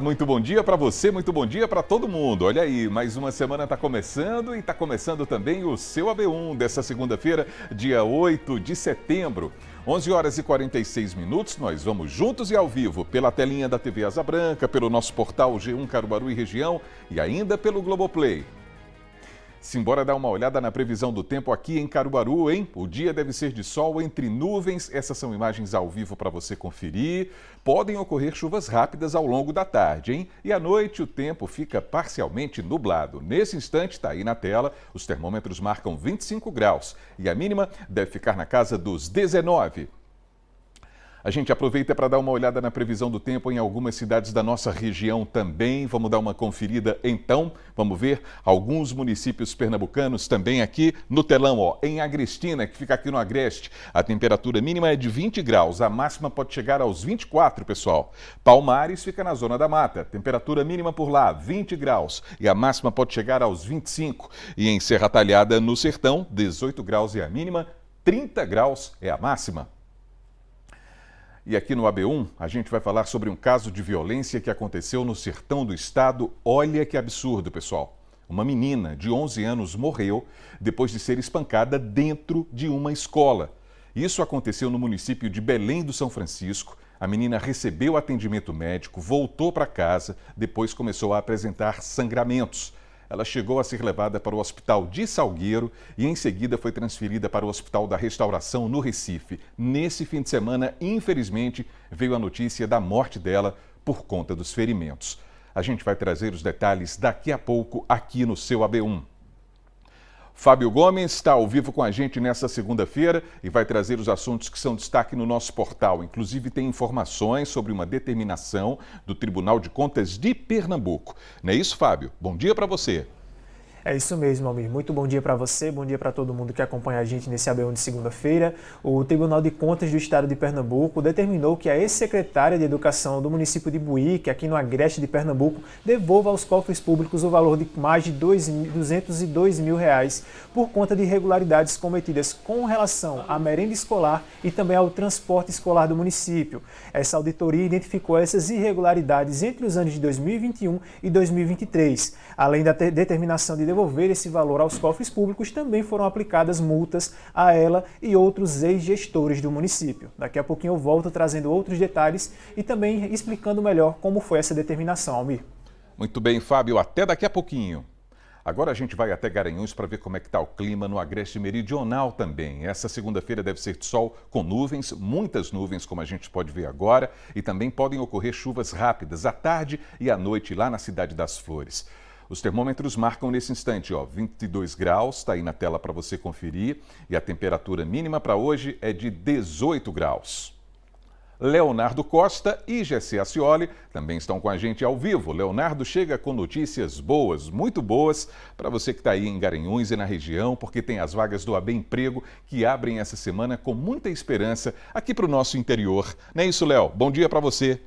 Muito bom dia para você, muito bom dia para todo mundo. Olha aí, mais uma semana está começando e está começando também o seu AB1 dessa segunda-feira, dia 8 de setembro. 11 horas e 46 minutos, nós vamos juntos e ao vivo pela telinha da TV Asa Branca, pelo nosso portal G1 Caruaru e Região e ainda pelo Globoplay. Simbora dar uma olhada na previsão do tempo aqui em Caruaru, hein? O dia deve ser de sol entre nuvens. Essas são imagens ao vivo para você conferir. Podem ocorrer chuvas rápidas ao longo da tarde, hein? E à noite o tempo fica parcialmente nublado. Nesse instante, está aí na tela, os termômetros marcam 25 graus e a mínima deve ficar na casa dos 19. A gente aproveita para dar uma olhada na previsão do tempo em algumas cidades da nossa região também. Vamos dar uma conferida então. Vamos ver alguns municípios pernambucanos também aqui no telão, ó. Em Agrestina, que fica aqui no Agreste, a temperatura mínima é de 20 graus. A máxima pode chegar aos 24, pessoal. Palmares fica na Zona da Mata. Temperatura mínima por lá, 20 graus. E a máxima pode chegar aos 25. E em Serra Talhada, no Sertão, 18 graus é a mínima, 30 graus é a máxima. E aqui no AB1, a gente vai falar sobre um caso de violência que aconteceu no sertão do estado. Olha que absurdo, pessoal. Uma menina de 11 anos morreu depois de ser espancada dentro de uma escola. Isso aconteceu no município de Belém do São Francisco. A menina recebeu atendimento médico, voltou para casa, depois começou a apresentar sangramentos. Ela chegou a ser levada para o Hospital de Salgueiro e em seguida foi transferida para o Hospital da Restauração no Recife. Nesse fim de semana, infelizmente, veio a notícia da morte dela por conta dos ferimentos. A gente vai trazer os detalhes daqui a pouco aqui no seu AB1. Fábio Gomes está ao vivo com a gente nessa segunda-feira e vai trazer os assuntos que são destaque no nosso portal. Inclusive tem informações sobre uma determinação do Tribunal de Contas de Pernambuco. Não é isso, Fábio? Bom dia para você. É isso mesmo, Almir. Muito bom dia para você, bom dia para todo mundo que acompanha a gente nesse AB1 de segunda-feira. O Tribunal de Contas do Estado de Pernambuco determinou que a ex-secretária de Educação do município de Buíque, aqui no Agreste de Pernambuco, devolva aos cofres públicos o valor de mais de R$ 202 mil por conta de irregularidades cometidas com relação à merenda escolar e também ao transporte escolar do município. Essa auditoria identificou essas irregularidades entre os anos de 2021 e 2023. Além da determinação de devolver esse valor aos cofres públicos, também foram aplicadas multas a ela e outros ex-gestores do município. Daqui a pouquinho eu volto trazendo outros detalhes e também explicando melhor como foi essa determinação, Almir. Muito bem, Fábio, até daqui a pouquinho. Agora a gente vai até Garanhuns para ver como é que está o clima no Agreste Meridional também. Essa segunda-feira deve ser de sol com nuvens, muitas nuvens, como a gente pode ver agora, e também podem ocorrer chuvas rápidas à tarde e à noite lá na Cidade das Flores. Os termômetros marcam nesse instante, ó, 22 graus, está aí na tela para você conferir, e a temperatura mínima para hoje é de 18 graus. Leonardo Costa e Gessé Acioli também estão com a gente ao vivo. Leonardo chega com notícias boas, muito boas, para você que está aí em Garanhuns e na região, porque tem as vagas do AB Emprego que abrem essa semana com muita esperança aqui para o nosso interior. Não é isso, Léo? Bom dia para você.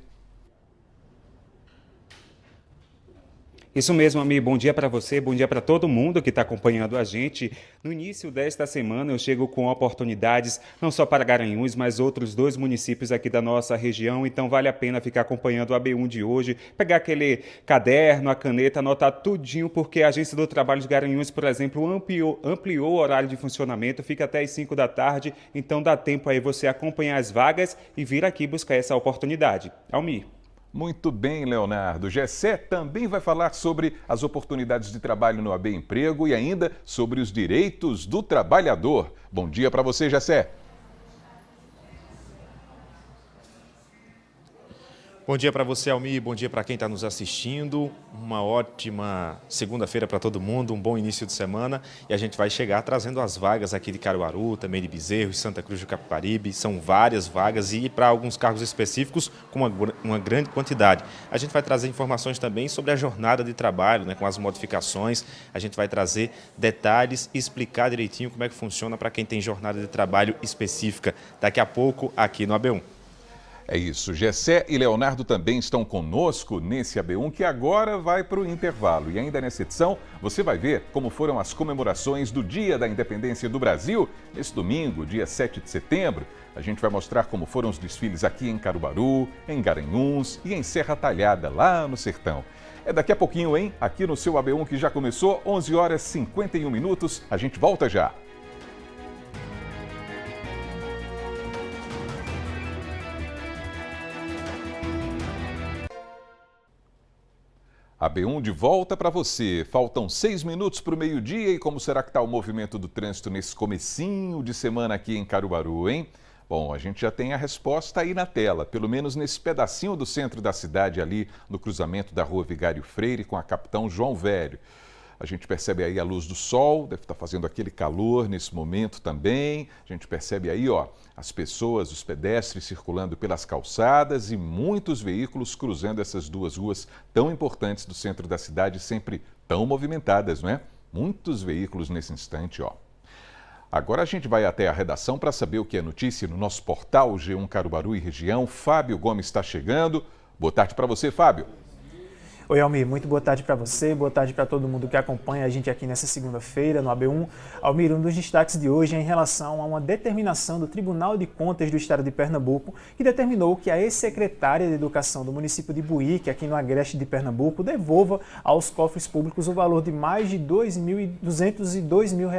Isso mesmo, amigo. Bom dia para você, bom dia para todo mundo que está acompanhando a gente. No início desta semana eu chego com oportunidades, não só para Garanhuns, mas outros 2 municípios aqui da nossa região. Então vale a pena ficar acompanhando o AB1 de hoje, pegar aquele caderno, a caneta, anotar tudinho, porque a Agência do Trabalho de Garanhuns, por exemplo, ampliou o horário de funcionamento, fica até as 5 da tarde. Então dá tempo aí você acompanhar as vagas e vir aqui buscar essa oportunidade. Almir. Muito bem, Leonardo. Gessé também vai falar sobre as oportunidades de trabalho no AB Emprego e ainda sobre os direitos do trabalhador. Bom dia para você, Gessé. Bom dia para você, Almir. Bom dia para quem está nos assistindo. Uma ótima segunda-feira para todo mundo, um bom início de semana. E a gente vai chegar trazendo as vagas aqui de Caruaru, também de Bezerros, Santa Cruz do Capibaribe. São várias vagas e para alguns cargos específicos com uma grande quantidade. A gente vai trazer informações também sobre a jornada de trabalho, né, com as modificações. A gente vai trazer detalhes e explicar direitinho como é que funciona para quem tem jornada de trabalho específica. Daqui a pouco aqui no AB1. É isso, Gessé e Leonardo também estão conosco nesse AB1 que agora vai para o intervalo. E ainda nessa edição, você vai ver como foram as comemorações do Dia da Independência do Brasil, nesse domingo, dia 7 de setembro. A gente vai mostrar como foram os desfiles aqui em Caruaru, em Garanhuns e em Serra Talhada, lá no Sertão. É daqui a pouquinho, hein? Aqui no seu AB1 que já começou, 11 horas e 51 minutos. A gente volta já. AB1 de volta para você. Faltam 6 minutos para o meio-dia e como será que está o movimento do trânsito nesse comecinho de semana aqui em Caruaru, hein? Bom, a gente já tem a resposta aí na tela, pelo menos nesse pedacinho do centro da cidade ali, no cruzamento da Rua Vigário Freire com a Capitão João Velho. A gente percebe aí a luz do sol, deve estar fazendo aquele calor nesse momento também. A gente percebe aí, ó, as pessoas, os pedestres circulando pelas calçadas e muitos veículos cruzando essas duas ruas tão importantes do centro da cidade, sempre tão movimentadas, não é? Muitos veículos nesse instante, ó. Agora a gente vai até a redação para saber o que é notícia no nosso portal G1 Caruaru e região. Fábio Gomes está chegando. Boa tarde para você, Fábio. Oi, Almir, muito boa tarde para você, boa tarde para todo mundo que acompanha a gente aqui nessa segunda-feira no AB1. Almir, um dos destaques de hoje é em relação a uma determinação do Tribunal de Contas do Estado de Pernambuco, que determinou que a ex-secretária de Educação do município de Buíque, aqui no Agreste de Pernambuco, devolva aos cofres públicos o valor de mais de R$ 2.202 mil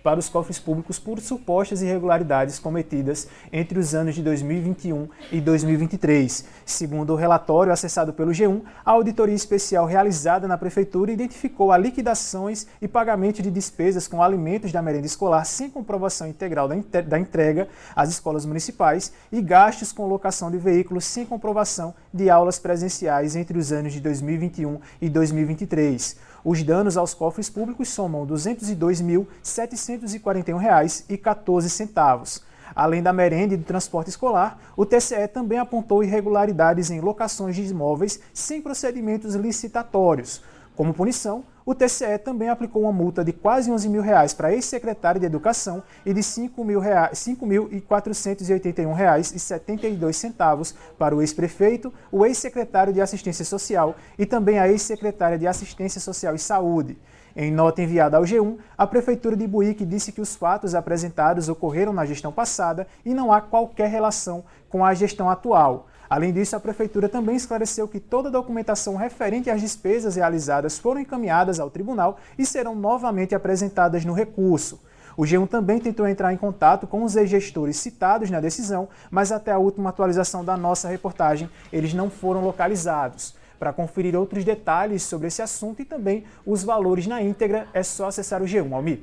para os cofres públicos por supostas irregularidades cometidas entre os anos de 2021 e 2023. Segundo o relatório acessado pelo G1, a auditoria especial realizada na Prefeitura identificou a liquidações e pagamento de despesas com alimentos da merenda escolar sem comprovação integral da entrega às escolas municipais e gastos com locação de veículos sem comprovação de aulas presenciais entre os anos de 2021 e 2023. Os danos aos cofres públicos somam R$ 202.741,14. Além da merenda e do transporte escolar, o TCE também apontou irregularidades em locações de imóveis sem procedimentos licitatórios. Como punição, o TCE também aplicou uma multa de quase R$ 11 mil para a ex-secretária de Educação e de R$ 5.481,72 para o ex-prefeito, o ex-secretário de Assistência Social e também a ex-secretária de Assistência Social e Saúde. Em nota enviada ao G1, a Prefeitura de Buíque disse que os fatos apresentados ocorreram na gestão passada e não há qualquer relação com a gestão atual. Além disso, a Prefeitura também esclareceu que toda a documentação referente às despesas realizadas foram encaminhadas ao Tribunal e serão novamente apresentadas no recurso. O G1 também tentou entrar em contato com os ex-gestores citados na decisão, mas até a última atualização da nossa reportagem, eles não foram localizados. Para conferir outros detalhes sobre esse assunto e também os valores na íntegra, é só acessar o G1, Almir.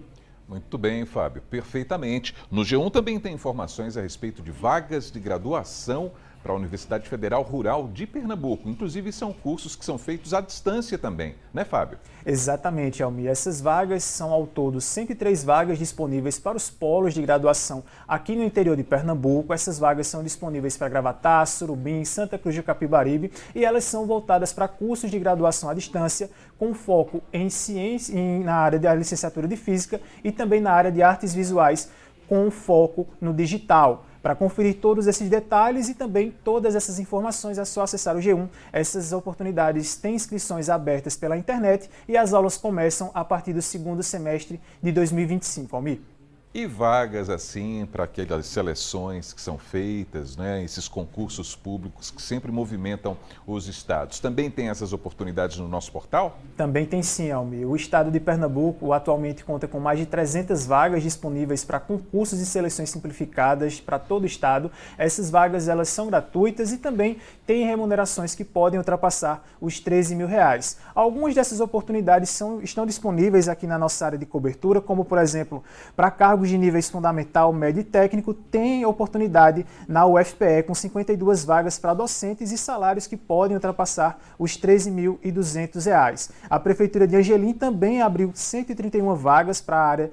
Muito bem, Fábio, perfeitamente. No G1 também tem informações a respeito de vagas de graduação para a Universidade Federal Rural de Pernambuco. Inclusive, são cursos que são feitos à distância também, né, Fábio? Exatamente, Almir. Essas vagas são ao todo 103 vagas disponíveis para os polos de graduação aqui no interior de Pernambuco. Essas vagas são disponíveis para Gravatá, Surubim, Santa Cruz do Capibaribe e elas são voltadas para cursos de graduação à distância com foco em ciência, na área da licenciatura de Física e também na área de Artes Visuais com foco no digital. Para conferir todos esses detalhes e também todas essas informações, é só acessar o G1. Essas oportunidades têm inscrições abertas pela internet e as aulas começam a partir do segundo semestre de 2025, Almir. E vagas assim para aquelas seleções que são feitas, né? Esses concursos públicos que sempre movimentam os estados. Também tem essas oportunidades no nosso portal? Também tem sim, Almir. O estado de Pernambuco atualmente conta com mais de 300 vagas disponíveis para concursos e seleções simplificadas para todo o estado. Essas vagas elas são gratuitas e também têm remunerações que podem ultrapassar os R$ 13 mil. Algumas dessas oportunidades estão disponíveis aqui na nossa área de cobertura, como por exemplo, para cargos de níveis fundamental, médio e técnico, tem oportunidade na UFPE com 52 vagas para docentes e salários que podem ultrapassar os R$ 13.200. A Prefeitura de Angelim também abriu 131 vagas para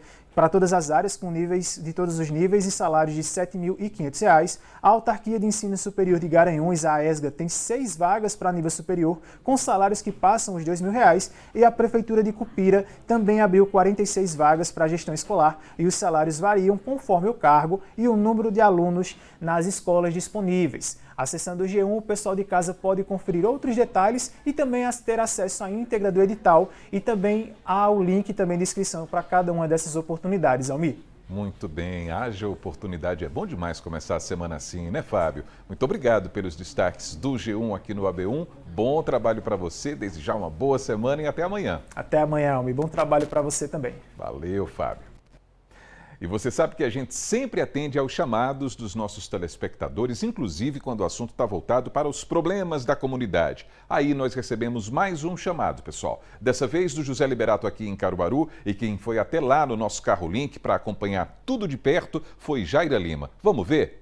todas as áreas com níveis de todos os níveis e salários de R$ 7.500. A Autarquia de Ensino Superior de Garanhuns, a AESGA, tem 6 vagas para nível superior com salários que passam os R$ 2.000 e a Prefeitura de Cupira também abriu 46 vagas para a gestão escolar e os salários variam conforme o cargo e o número de alunos nas escolas disponíveis. Acessando o G1, o pessoal de casa pode conferir outros detalhes e também ter acesso à íntegra do edital e também ao link também de inscrição para cada uma dessas oportunidades, Almir. Muito bem, haja oportunidade. É bom demais começar a semana assim, né, Fábio? Muito obrigado pelos destaques do G1 aqui no AB1. Bom trabalho para você, desde já uma boa semana e até amanhã. Até amanhã, Almir. Bom trabalho para você também. Valeu, Fábio. E você sabe que a gente sempre atende aos chamados dos nossos telespectadores, inclusive quando o assunto está voltado para os problemas da comunidade. Aí nós recebemos mais um chamado, pessoal. Dessa vez do José Liberato aqui em Caruaru, e quem foi até lá no nosso carro link para acompanhar tudo de perto foi Jaira Lima. Vamos ver?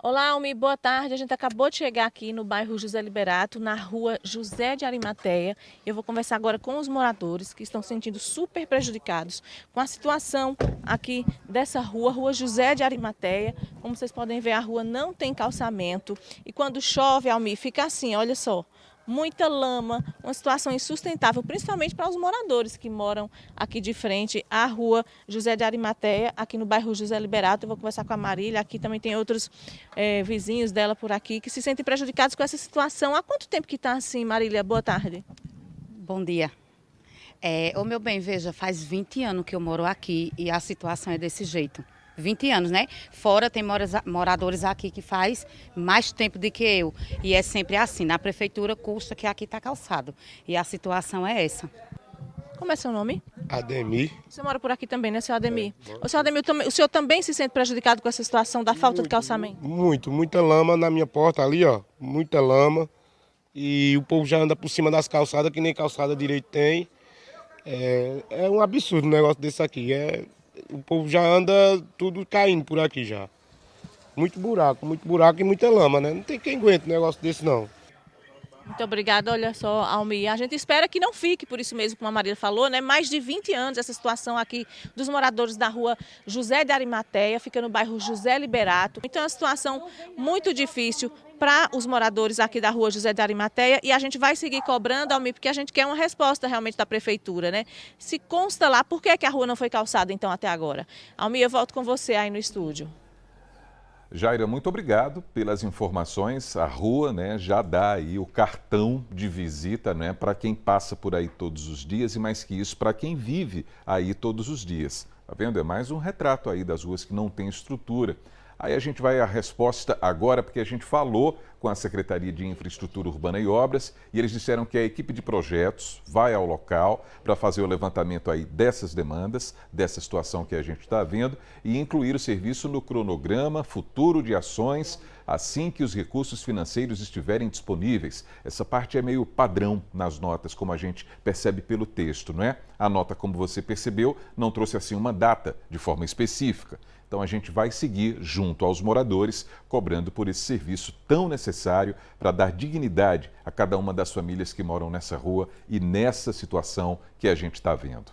Olá, Almir, boa tarde. A gente acabou de chegar aqui no bairro José Liberato, na rua José de Arimateia. Eu vou conversar agora com os moradores que estão se sentindo super prejudicados com a situação aqui dessa rua, Rua José de Arimateia. Como vocês podem ver, a rua não tem calçamento e quando chove, Almir, fica assim, olha só. Muita lama, uma situação insustentável, principalmente para os moradores que moram aqui de frente à rua José de Arimateia, aqui no bairro José Liberato. Eu vou conversar com a Marília, aqui também tem outros vizinhos dela por aqui que se sentem prejudicados com essa situação. Há quanto tempo que está assim, Marília? Boa tarde. Bom dia. Ô meu bem, veja, faz 20 anos que eu moro aqui e a situação é desse jeito. 20 anos, né? Fora tem moradores aqui que faz mais tempo do que eu. E é sempre assim, na prefeitura custa que aqui está calçado. E a situação é essa. Como é seu nome? Ademir. Você mora por aqui também, né, senhor Ademir? O senhor também se sente prejudicado com essa situação da falta de calçamento? Muita lama na minha porta ali, ó. Muita lama. E o povo já anda por cima das calçadas, que nem calçada direito tem. É um absurdo um negócio desse aqui. O povo já anda tudo caindo por aqui já. Muito buraco e muita lama, né? Não tem quem aguente um negócio desse, não. Muito obrigada. Olha só, Almir, a gente espera que não fique, por isso mesmo, como a Maria falou, né? Mais de 20 anos essa situação aqui dos moradores da rua José de Arimateia, fica no bairro José Liberato. Então é uma situação muito difícil para os moradores aqui da rua José de Arimateia e a gente vai seguir cobrando, Almir, porque a gente quer uma resposta realmente da prefeitura, né? Se consta lá, por que a rua não foi calçada então até agora? Almir, eu volto com você aí no estúdio. Jaira, muito obrigado pelas informações. A rua, né, já dá aí o cartão de visita, né, para quem passa por aí todos os dias e mais que isso, para quem vive aí todos os dias. Tá vendo? É mais um retrato aí das ruas que não tem estrutura. Aí a gente vai à resposta agora, porque a gente falou com a Secretaria de Infraestrutura Urbana e Obras e eles disseram que a equipe de projetos vai ao local para fazer o levantamento aí dessas demandas, dessa situação que a gente está vendo e incluir o serviço no cronograma futuro de ações assim que os recursos financeiros estiverem disponíveis. Essa parte é meio padrão nas notas, como a gente percebe pelo texto, não é? A nota, como você percebeu, não trouxe assim uma data de forma específica. Então a gente vai seguir junto aos moradores, cobrando por esse serviço tão necessário para dar dignidade a cada uma das famílias que moram nessa rua e nessa situação que a gente está vendo.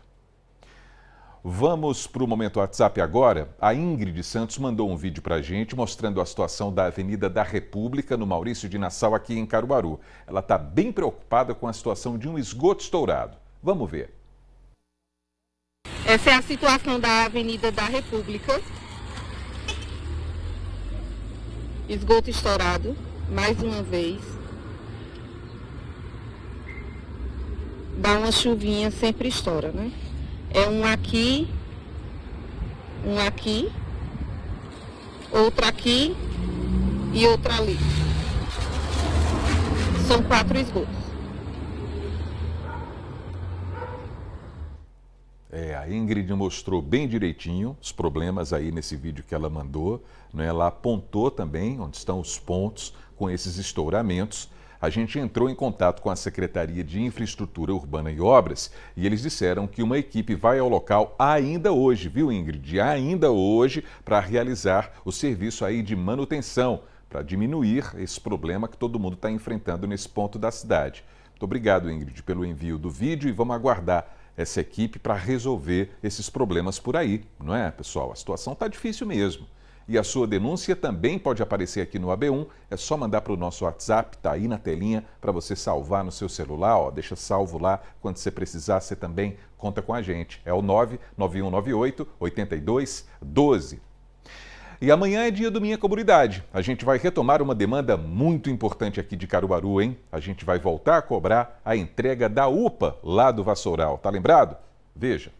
Vamos para o Momento WhatsApp agora. A Ingrid Santos mandou um vídeo para a gente mostrando a situação da Avenida da República, no Maurício de Nassau, aqui em Caruaru. Ela está bem preocupada com a situação de um esgoto estourado. Vamos ver. Essa é a situação da Avenida da República. Esgoto estourado, mais uma vez. Dá uma chuvinha, sempre estoura, né? É um aqui, outro aqui e outro ali. São 4 esgotos. A Ingrid mostrou bem direitinho os problemas aí nesse vídeo que ela mandou, né? Ela apontou também onde estão os pontos com esses estouramentos. A gente entrou em contato com a Secretaria de Infraestrutura Urbana e Obras e eles disseram que uma equipe vai ao local ainda hoje, viu, Ingrid? Ainda hoje, para realizar o serviço aí de manutenção, para diminuir esse problema que todo mundo está enfrentando nesse ponto da cidade. Muito obrigado, Ingrid, pelo envio do vídeo e vamos aguardar essa equipe para resolver esses problemas por aí, não é, pessoal? A situação está difícil mesmo. E a sua denúncia também pode aparecer aqui no AB1, é só mandar para o nosso WhatsApp, está aí na telinha para você salvar no seu celular, ó, deixa salvo lá, quando você precisar, você também conta com a gente. É o 99198-8212. E amanhã é dia do Minha Comunidade. A gente vai retomar uma demanda muito importante aqui de Caruaru, hein? A gente vai voltar a cobrar a entrega da UPA lá do Vassoural. Tá lembrado? Veja.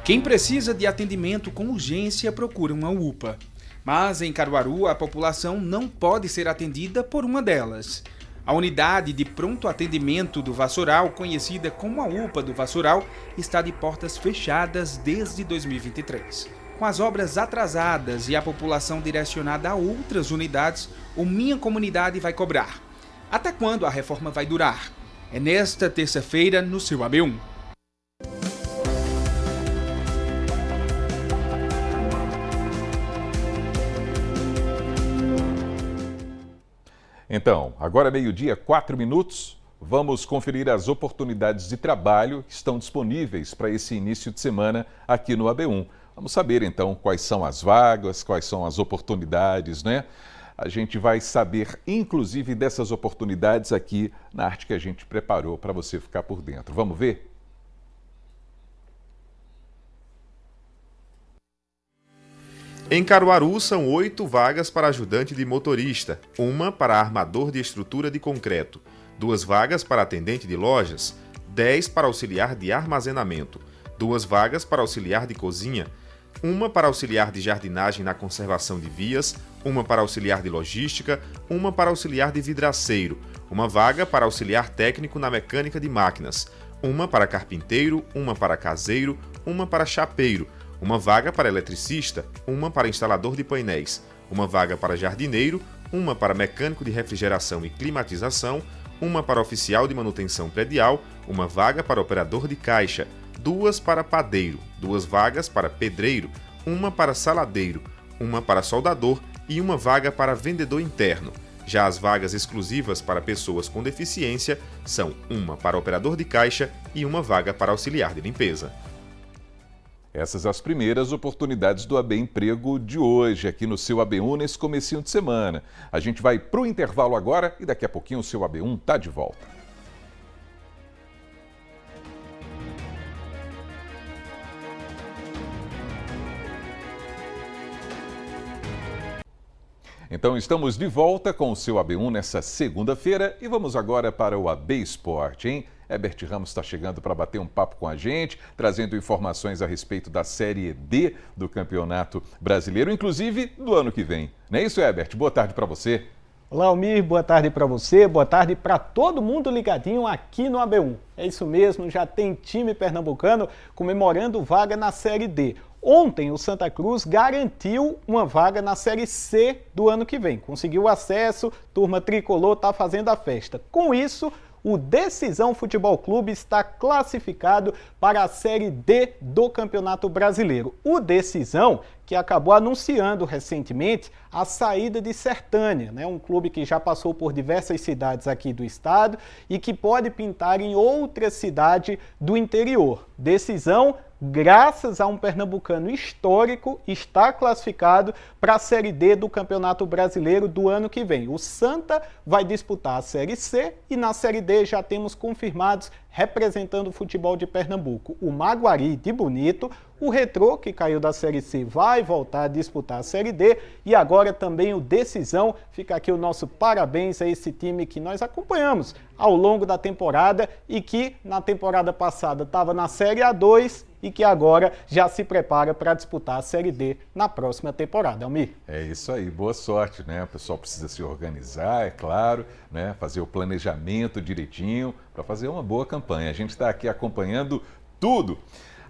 Quem precisa de atendimento com urgência procura uma UPA. Mas em Caruaru, a população não pode ser atendida por uma delas. A unidade de pronto atendimento do Vassoural, conhecida como a UPA do Vassoural, está de portas fechadas desde 2023. Com as obras atrasadas e a população direcionada a outras unidades, o Minha Comunidade vai cobrar. Até quando a reforma vai durar? É nesta terça-feira no seu AB1. Então, agora meio-dia, 4 minutos, vamos conferir as oportunidades de trabalho que estão disponíveis para esse início de semana aqui no AB1. Vamos saber então quais são as vagas, quais são as oportunidades, né? A gente vai saber inclusive dessas oportunidades aqui na arte que a gente preparou para você ficar por dentro. Vamos ver? Em Caruaru, são 8 vagas para ajudante de motorista, 1 para armador de estrutura de concreto, 2 vagas para atendente de lojas, 10 para auxiliar de armazenamento, 2 vagas para auxiliar de cozinha, 1 para auxiliar de jardinagem na conservação de vias, 1 para auxiliar de logística, 1 para auxiliar de vidraceiro, 1 vaga para auxiliar técnico na mecânica de máquinas, 1 para carpinteiro, 1 para caseiro, 1 para chapeiro, 1 vaga para eletricista, 1 para instalador de painéis, 1 vaga para jardineiro, 1 para mecânico de refrigeração e climatização, 1 para oficial de manutenção predial, 1 vaga para operador de caixa, 2 para padeiro, 2 vagas para pedreiro, 1 para saladeiro, 1 para soldador e 1 vaga para vendedor interno. Já as vagas exclusivas para pessoas com deficiência são 1 para operador de caixa e 1 vaga para auxiliar de limpeza. Essas as primeiras oportunidades do AB Emprego de hoje, aqui no seu AB1, nesse comecinho de semana. A gente vai para o intervalo agora e daqui a pouquinho o seu AB1 está de volta. Então estamos de volta com o seu AB1 nessa segunda-feira e vamos agora para o AB Esporte, hein? Herbert Ramos está chegando para bater um papo com a gente, trazendo informações a respeito da Série D do Campeonato Brasileiro, inclusive do ano que vem. Não é isso, Herbert? Boa tarde para você. Olá, Almir, boa tarde para você, boa tarde para todo mundo ligadinho aqui no AB1. É isso mesmo, já tem time pernambucano comemorando vaga na Série D. Ontem, o Santa Cruz garantiu uma vaga na Série C do ano que vem. Conseguiu acesso, turma tricolor está fazendo a festa. Com isso, o Decisão Futebol Clube está classificado para a Série D do Campeonato Brasileiro. O Decisão, que acabou anunciando recentemente a saída de Sertânia, né? Um clube que já passou por diversas cidades aqui do estado e que pode pintar em outra cidade do interior. Decisão, graças a um pernambucano histórico, está classificado para a Série D do Campeonato Brasileiro do ano que vem. O Santa vai disputar a Série C e na Série D já temos confirmados representando o futebol de Pernambuco o Maguari de Bonito, o Retrô, que caiu da Série C, vai voltar a disputar a Série D e agora também o Decisão. Fica aqui o nosso parabéns a esse time que nós acompanhamos ao longo da temporada e que na temporada passada estava na Série A2 e que agora já se prepara para disputar a Série D na próxima temporada, Almir. É isso aí, boa sorte, né? O pessoal precisa se organizar, é claro, né? Fazer o planejamento direitinho para fazer uma boa campanha. A gente está aqui acompanhando tudo.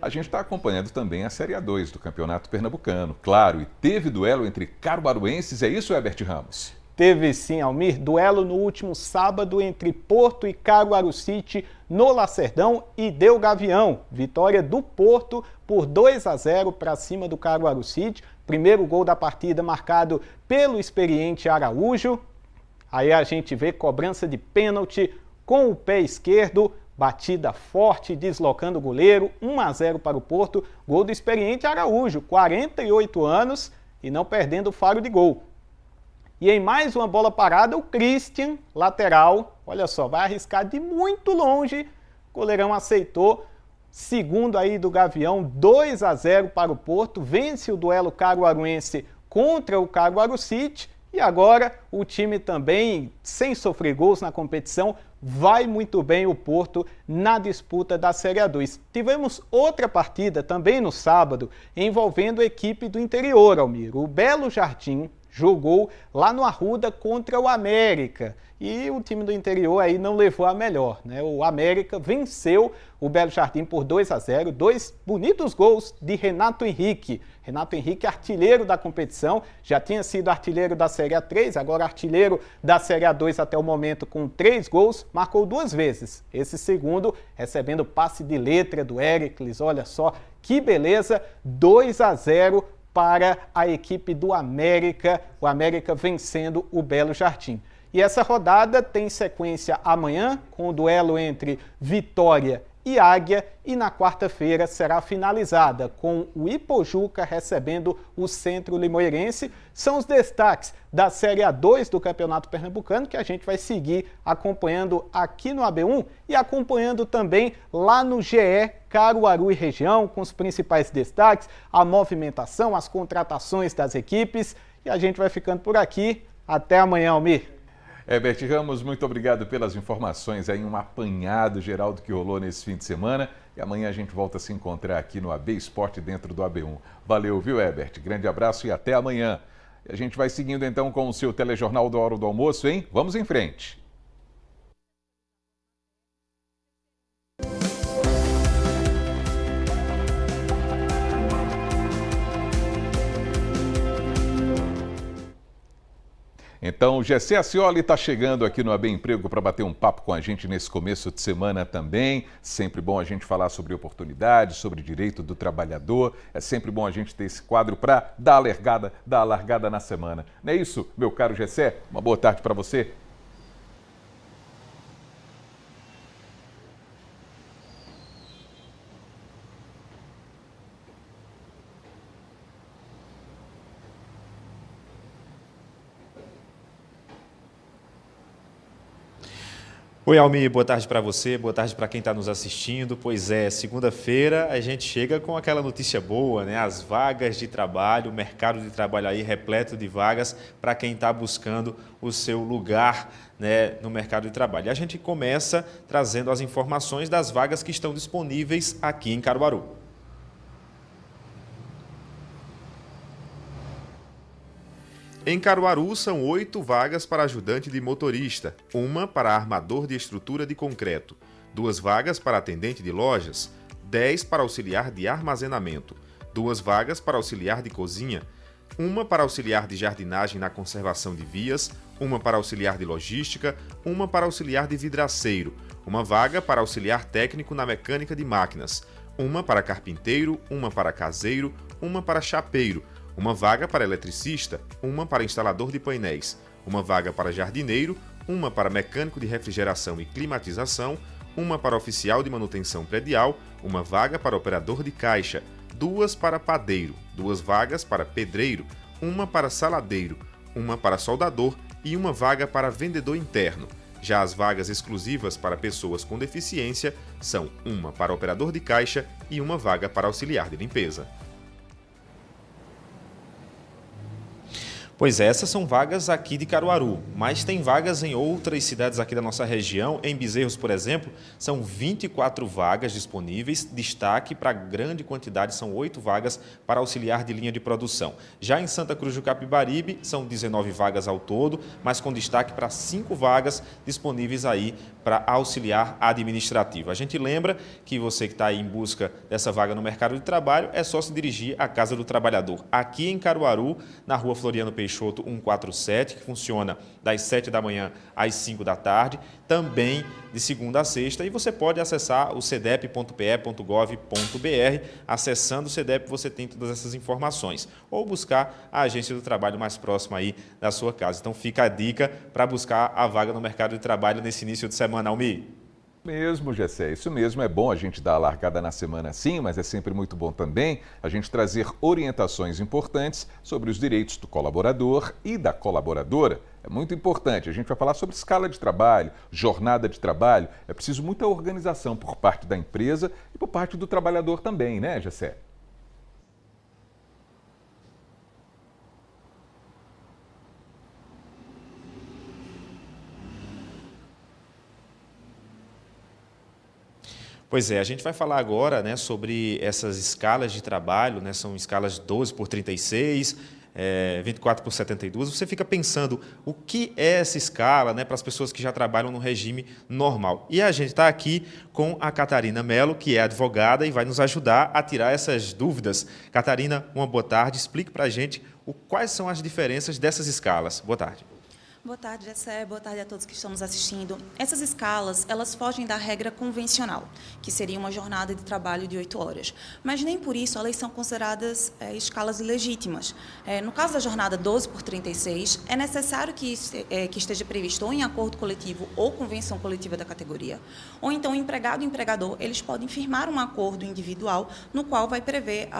A gente está acompanhando também a Série A2 do Campeonato Pernambucano, claro, e teve duelo entre caruaruenses, é isso, Herbert Ramos? Teve sim, Almir, duelo no último sábado entre Porto e Caruaru City no Lacerdão e deu Gavião. Vitória do Porto por 2-0 para cima do Caruaru City. Primeiro gol da partida marcado pelo experiente Araújo. Aí a gente vê cobrança de pênalti com o pé esquerdo, batida forte, deslocando o goleiro, 1-0 para o Porto, gol do experiente Araújo, 48 anos e não perdendo o faro de gol. E em mais uma bola parada, o Christian, lateral, olha só, vai arriscar de muito longe, o goleirão aceitou, segundo aí do Gavião, 2-0 para o Porto, vence o duelo caruaruense contra o Caruaru City. E agora o time também, sem sofrer gols na competição, vai muito bem o Porto na disputa da Série A2. Tivemos outra partida também no sábado, envolvendo a equipe do interior, Almir. O Belo Jardim jogou lá no Arruda contra o América. E o time do interior aí não levou a melhor, né? O América venceu o Belo Jardim por 2-0, 2 bonitos gols de Renato Henrique. Renato Henrique, artilheiro da competição, já tinha sido artilheiro da Série A3, agora artilheiro da Série A2 até o momento com 3 gols, marcou 2 vezes. Esse segundo recebendo passe de letra do Éricles, olha só que beleza, 2-0 para a equipe do América, o América vencendo o Belo Jardim. E essa rodada tem sequência amanhã, com o duelo entre Vitória e Águia, e na quarta-feira será finalizada com o Ipojuca recebendo o Centro Limoeirense. São os destaques da Série A2 do Campeonato Pernambucano que a gente vai seguir acompanhando aqui no AB1 e acompanhando também lá no GE Caruaru e região, com os principais destaques, a movimentação, as contratações das equipes. E a gente vai ficando por aqui. Até amanhã, Almir. Herbert Ramos, muito obrigado pelas informações, aí um apanhado geral do que rolou nesse fim de semana. E amanhã a gente volta a se encontrar aqui no AB Esporte dentro do AB1. Valeu, viu, Herbert? Grande abraço e até amanhã. E a gente vai seguindo então com o seu telejornal da Hora do Almoço, hein? Vamos em frente. Então, o Gessé Acioli está chegando aqui no AB Emprego para bater um papo com a gente nesse começo de semana também. Sempre bom a gente falar sobre oportunidades, sobre direito do trabalhador. É sempre bom a gente ter esse quadro para dar a largada na semana. Não é isso, meu caro Gessé? Uma boa tarde para você. Oi, Almir, boa tarde para você, boa tarde para quem está nos assistindo. Pois é, segunda-feira a gente chega com aquela notícia boa, né? As vagas de trabalho, o mercado de trabalho aí repleto de vagas para quem está buscando o seu lugar, né, no mercado de trabalho. E a gente começa trazendo as informações das vagas que estão disponíveis aqui em Caruaru. Em Caruaru, são 8 vagas para ajudante de motorista, 1 para armador de estrutura de concreto, 2 vagas para atendente de lojas, 10 para auxiliar de armazenamento, 2 vagas para auxiliar de cozinha, 1 para auxiliar de jardinagem na conservação de vias, 1 para auxiliar de logística, 1 para auxiliar de vidraceiro, 1 vaga para auxiliar técnico na mecânica de máquinas, 1 para carpinteiro, 1 para caseiro, 1 para chapeiro, 1 vaga para eletricista, 1 para instalador de painéis, 1 vaga para jardineiro, 1 para mecânico de refrigeração e climatização, 1 para oficial de manutenção predial, 1 vaga para operador de caixa, 2 para padeiro, 2 vagas para pedreiro, 1 para saladeiro, 1 para soldador e 1 vaga para vendedor interno. Já as vagas exclusivas para pessoas com deficiência são 1 para operador de caixa e 1 vaga para auxiliar de limpeza. Pois essas são vagas aqui de Caruaru, mas tem vagas em outras cidades aqui da nossa região. Em Bezerros, por exemplo, são 24 vagas disponíveis, destaque para grande quantidade, são 8 vagas para auxiliar de linha de produção. Já em Santa Cruz do Capibaribe, são 19 vagas ao todo, mas com destaque para 5 vagas disponíveis aí para auxiliar administrativo. A gente lembra que você que está aí em busca dessa vaga no mercado de trabalho, é só se dirigir à Casa do Trabalhador, aqui em Caruaru, na rua Floriano Peixoto 147, que funciona das 7 da manhã às 5 da tarde, também de segunda a sexta, e você pode acessar o cedep.pe.gov.br. Acessando o CEDEP você tem todas essas informações, ou buscar a agência do trabalho mais próxima aí da sua casa. Então fica a dica para buscar a vaga no mercado de trabalho nesse início de semana, Almir. Mesmo, Gessé, isso mesmo, é bom a gente dar a largada na semana sim, mas é sempre muito bom também a gente trazer orientações importantes sobre os direitos do colaborador e da colaboradora. É muito importante, a gente vai falar sobre escala de trabalho, jornada de trabalho, é preciso muita organização por parte da empresa e por parte do trabalhador também, né, Gessé? Pois é, a gente vai falar agora, né, sobre essas escalas de trabalho, né, são escalas 12 por 36, 24 por 72. Você fica pensando o que é essa escala, né, para as pessoas que já trabalham no regime normal. E a gente está aqui com a Catarina Mello, que é advogada e vai nos ajudar a tirar essas dúvidas. Catarina, uma boa tarde. Explique para a gente quais são as diferenças dessas escalas. Boa tarde. Boa tarde, Jessé. Boa tarde a todos que estão nos assistindo. Essas escalas, elas fogem da regra convencional, que seria uma jornada de trabalho de 8 horas. Mas nem por isso elas são consideradas escalas ilegítimas. No caso da jornada 12 por 36, é necessário que esteja previsto ou em acordo coletivo ou convenção coletiva da categoria, ou então o empregado e o empregador, eles podem firmar um acordo individual no qual vai prever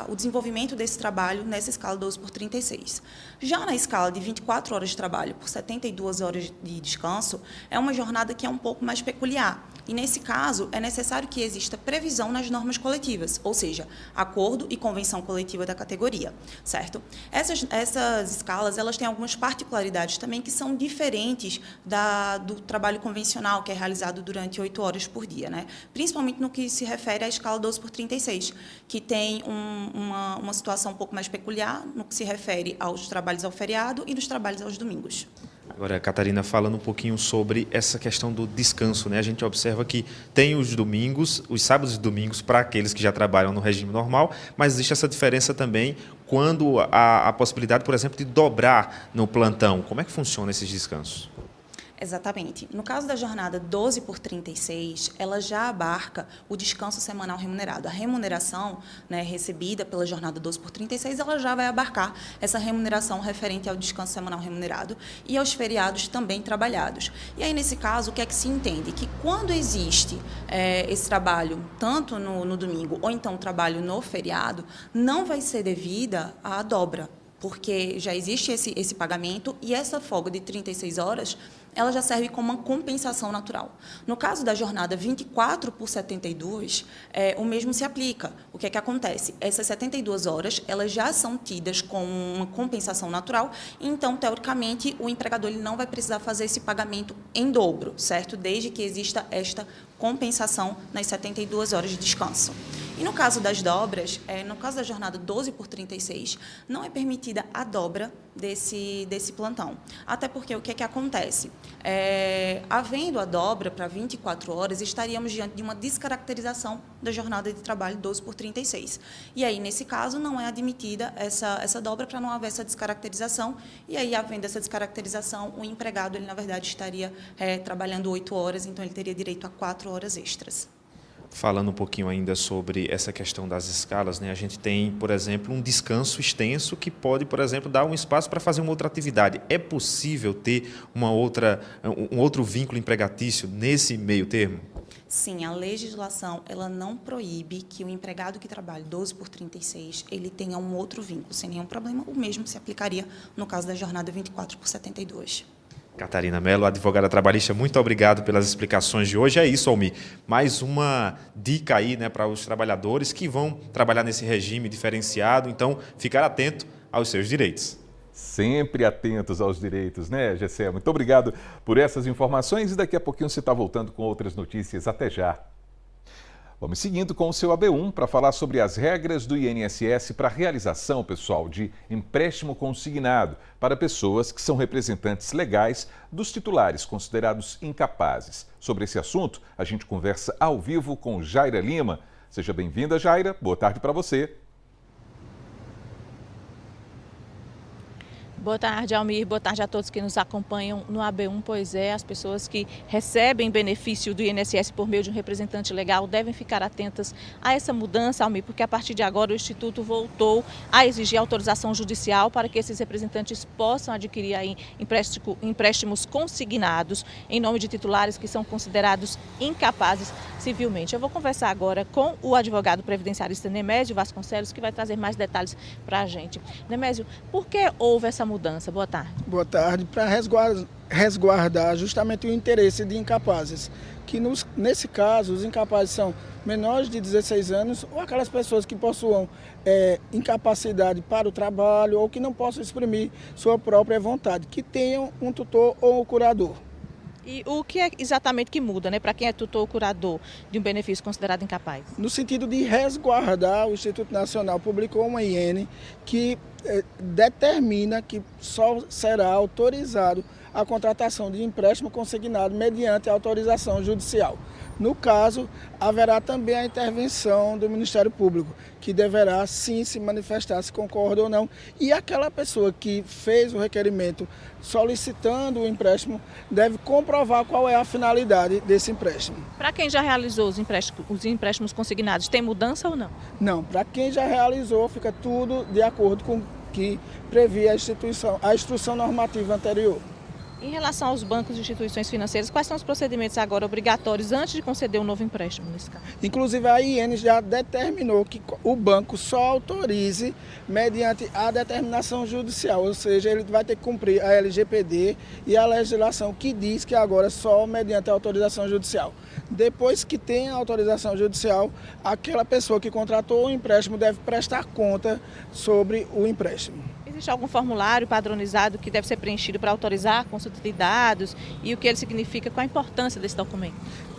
o desenvolvimento desse trabalho nessa escala 12 por 36. Já na escala de 24 horas de trabalho por 72 horas de descanso, é uma jornada que é um pouco mais peculiar. E, nesse caso, é necessário que exista previsão nas normas coletivas, ou seja, acordo e convenção coletiva da categoria, certo? Essas escalas, elas têm algumas particularidades também que são diferentes do trabalho convencional, que é realizado durante 8 horas por dia, né? Principalmente no que se refere à escala 12 por 36, que tem uma situação um pouco mais peculiar no que se refere aos trabalhos ao feriado e dos trabalhos aos domingos. Agora, Catarina, falando um pouquinho sobre essa questão do descanso, né? A gente observa que tem os domingos, os sábados e domingos para aqueles que já trabalham no regime normal, mas existe essa diferença também quando há a possibilidade, por exemplo, de dobrar no plantão. Como é que funciona esses descansos? Exatamente. No caso da jornada 12 por 36, ela já abarca o descanso semanal remunerado. A remuneração, né, recebida pela jornada 12 por 36, ela já vai abarcar essa remuneração referente ao descanso semanal remunerado e aos feriados também trabalhados. E aí, nesse caso, o que é que se entende? Que quando existe esse trabalho, tanto no domingo ou então o trabalho no feriado, não vai ser devida à dobra, porque já existe esse pagamento e essa folga de 36 horas, ela já serve como uma compensação natural. No caso da jornada 24 por 72, o mesmo se aplica. O que é que acontece? Essas 72 horas, elas já são tidas como uma compensação natural, então, teoricamente, o empregador ele não vai precisar fazer esse pagamento em dobro, certo? Desde que exista esta compensação nas 72 horas de descanso. E no caso das dobras, no caso da jornada 12 por 36, não é permitida a dobra desse plantão. Até porque o que é que acontece? Havendo a dobra para 24 horas, estaríamos diante de uma descaracterização da jornada de trabalho 12 por 36. E aí, nesse caso, não é admitida essa dobra para não haver essa descaracterização. E aí, havendo essa descaracterização, o empregado, ele, na verdade, estaria trabalhando 8 horas, então ele teria direito a 4 horas extras. Falando um pouquinho ainda sobre essa questão das escalas, né? A gente tem, por exemplo, um descanso extenso que pode, por exemplo, dar um espaço para fazer uma outra atividade. É possível ter um outro vínculo empregatício nesse meio termo? Sim, a legislação ela não proíbe que o empregado que trabalhe 12 por 36 ele tenha um outro vínculo, sem nenhum problema. O mesmo se aplicaria no caso da jornada 24 por 72. Catarina Mello, advogada trabalhista, muito obrigado pelas explicações de hoje. É isso, Almir. Mais uma dica aí, né, para os trabalhadores que vão trabalhar nesse regime diferenciado. Então, ficar atento aos seus direitos. Sempre atentos aos direitos, né, Gessé? Muito obrigado por essas informações e daqui a pouquinho você está voltando com outras notícias. Até já. Vamos seguindo com o seu AB1 para falar sobre as regras do INSS para a realização, pessoal, de empréstimo consignado para pessoas que são representantes legais dos titulares considerados incapazes. Sobre esse assunto, a gente conversa ao vivo com Jaira Lima. Seja bem-vinda, Jaira. Boa tarde para você. Boa tarde, Almir. Boa tarde a todos que nos acompanham no AB1. Pois é, as pessoas que recebem benefício do INSS por meio de um representante legal devem ficar atentas a essa mudança, Almir, porque a partir de agora o Instituto voltou a exigir autorização judicial para que esses representantes possam adquirir aí empréstimos consignados em nome de titulares que são considerados incapazes civilmente. Eu vou conversar agora com o advogado previdenciarista Nemésio Vasconcelos, que vai trazer mais detalhes para a gente. Nemésio, por que houve essa mudança? Boa tarde. Boa tarde. Para resguardar justamente o interesse de incapazes, que nesse caso os incapazes são menores de 16 anos ou aquelas pessoas que possuam incapacidade para o trabalho ou que não possam exprimir sua própria vontade, que tenham um tutor ou um curador. E o que é exatamente que muda, né, para quem é tutor ou curador de um benefício considerado incapaz? No sentido de resguardar, o Instituto Nacional publicou uma IN que determina que só será autorizado a contratação de empréstimo consignado mediante autorização judicial. No caso, haverá também a intervenção do Ministério Público, que deverá sim se manifestar se concorda ou não. E aquela pessoa que fez o requerimento solicitando o empréstimo deve comprovar qual é a finalidade desse empréstimo. Para quem já realizou os empréstimos consignados, tem mudança ou não? Não, para quem já realizou, fica tudo de acordo com o que previa a instrução normativa anterior. Em relação aos bancos e instituições financeiras, quais são os procedimentos agora obrigatórios antes de conceder um novo empréstimo nesse caso? Inclusive a IN já determinou que o banco só autorize mediante a determinação judicial, ou seja, ele vai ter que cumprir a LGPD e a legislação que diz que agora só mediante a autorização judicial. Depois que tem a autorização judicial, aquela pessoa que contratou o empréstimo deve prestar conta sobre o empréstimo. Existe algum formulário padronizado que deve ser preenchido para autorizar a consulta de dados e o que ele significa, qual a importância desse documento?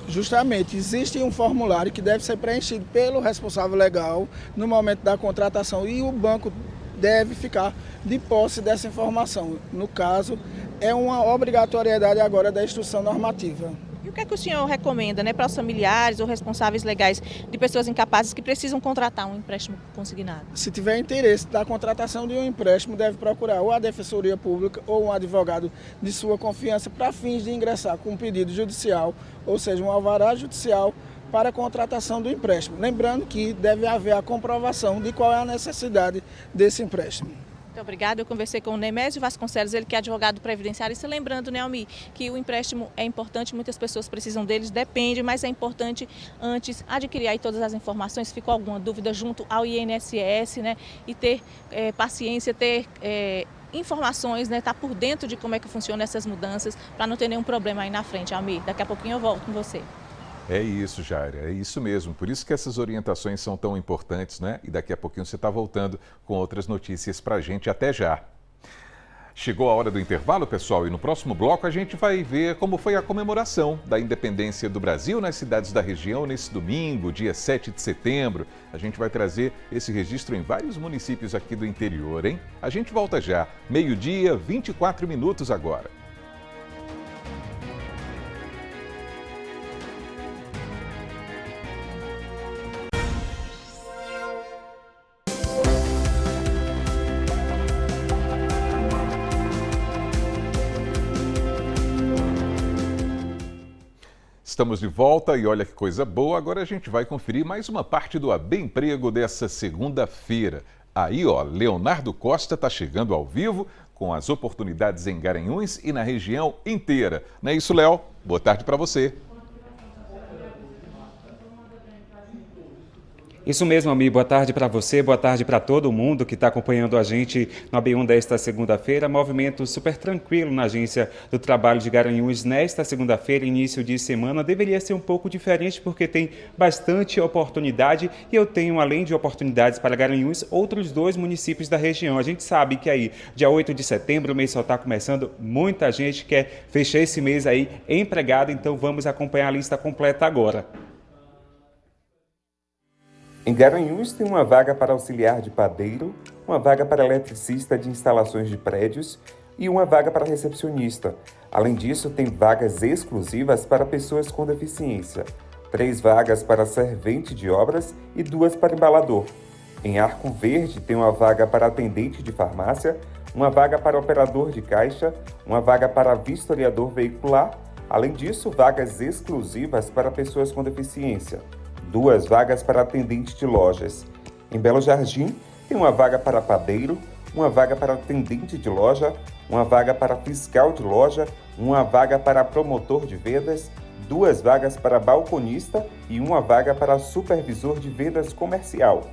Justamente, existe um formulário que deve ser preenchido pelo responsável legal no momento da contratação e o banco deve ficar de posse dessa informação. No caso, é uma obrigatoriedade agora da instrução normativa. E o que é que o senhor recomenda, né, para os familiares ou responsáveis legais de pessoas incapazes que precisam contratar um empréstimo consignado? Se tiver interesse da contratação de um empréstimo, deve procurar ou a Defensoria Pública ou um advogado de sua confiança para fins de ingressar com um pedido judicial, ou seja, um alvará judicial para a contratação do empréstimo. Lembrando que deve haver a comprovação de qual é a necessidade desse empréstimo. Muito obrigada. Eu conversei com o Nemésio Vasconcelos, ele que é advogado previdenciarista. Lembrando, né, Almi, que o empréstimo é importante, muitas pessoas precisam deles, depende, mas é importante antes adquirir aí todas as informações. Se ficou alguma dúvida, junto ao INSS, né, e ter paciência, ter informações, né, tá por dentro de como é que funcionam essas mudanças, para não ter nenhum problema aí na frente. Almi, daqui a pouquinho eu volto com você. É isso, Jair, é isso mesmo. Por isso que essas orientações são tão importantes, né? E daqui a pouquinho você está voltando com outras notícias para a gente. Até já. Chegou a hora do intervalo, pessoal, e no próximo bloco a gente vai ver como foi a comemoração da independência do Brasil nas cidades da região nesse domingo, dia 7 de setembro. A gente vai trazer esse registro em vários municípios aqui do interior, hein? A gente volta já, 12h, 24 minutos agora. Estamos de volta e olha que coisa boa, agora a gente vai conferir mais uma parte do AB Emprego dessa segunda-feira. Aí, ó, Leonardo Costa está chegando ao vivo com as oportunidades em Garanhuns e na região inteira. Não é isso, Léo? Boa tarde para você. Isso mesmo, Ami. Boa tarde para você, boa tarde para todo mundo que está acompanhando a gente no AB1 desta segunda-feira. Movimento super tranquilo na Agência do Trabalho de Garanhuns nesta segunda-feira, início de semana. Deveria ser um pouco diferente porque tem bastante oportunidade e eu tenho, além de oportunidades para Garanhuns, outros 2 municípios da região. A gente sabe que aí, dia 8 de setembro, o mês só está começando, muita gente quer fechar esse mês aí empregado, então vamos acompanhar a lista completa agora. Em Garanhuns tem uma vaga para auxiliar de padeiro, uma vaga para eletricista de instalações de prédios e uma vaga para recepcionista. Além disso, tem vagas exclusivas para pessoas com deficiência, 3 vagas para servente de obras e 2 para embalador. Em Arco Verde tem uma vaga para atendente de farmácia, uma vaga para operador de caixa, uma vaga para vistoriador veicular. Além disso, vagas exclusivas para pessoas com deficiência. 2 vagas para atendente de lojas. Em Belo Jardim, tem uma vaga para padeiro, uma vaga para atendente de loja, uma vaga para fiscal de loja, uma vaga para promotor de vendas, 2 vagas para balconista e uma vaga para supervisor de vendas comercial.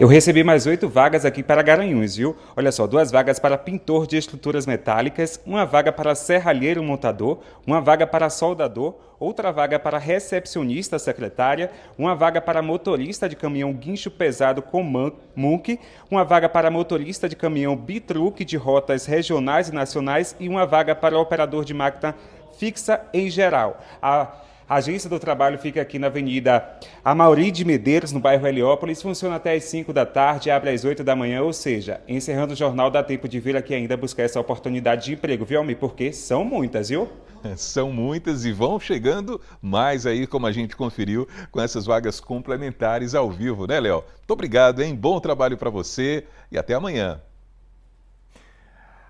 Eu recebi mais 8 vagas aqui para Garanhuns, viu? Olha só, 2 vagas para pintor de estruturas metálicas, 1 vaga para serralheiro montador, 1 vaga para soldador, outra vaga para recepcionista secretária, 1 vaga para motorista de caminhão guincho pesado com MUNC, 1 vaga para motorista de caminhão bitruque de rotas regionais e nacionais e 1 vaga para operador de máquina fixa em geral. A Agência do Trabalho fica aqui na Avenida Amaury de Medeiros, no bairro Heliópolis, funciona até às 5 da tarde, abre às 8 da manhã, ou seja, encerrando o jornal, dá tempo de vir aqui ainda buscar essa oportunidade de emprego, viu, Almir? Porque são muitas, viu? São muitas e vão chegando mais aí, como a gente conferiu, com essas vagas complementares ao vivo, né, Léo? Muito obrigado, hein? Bom trabalho para você e até amanhã.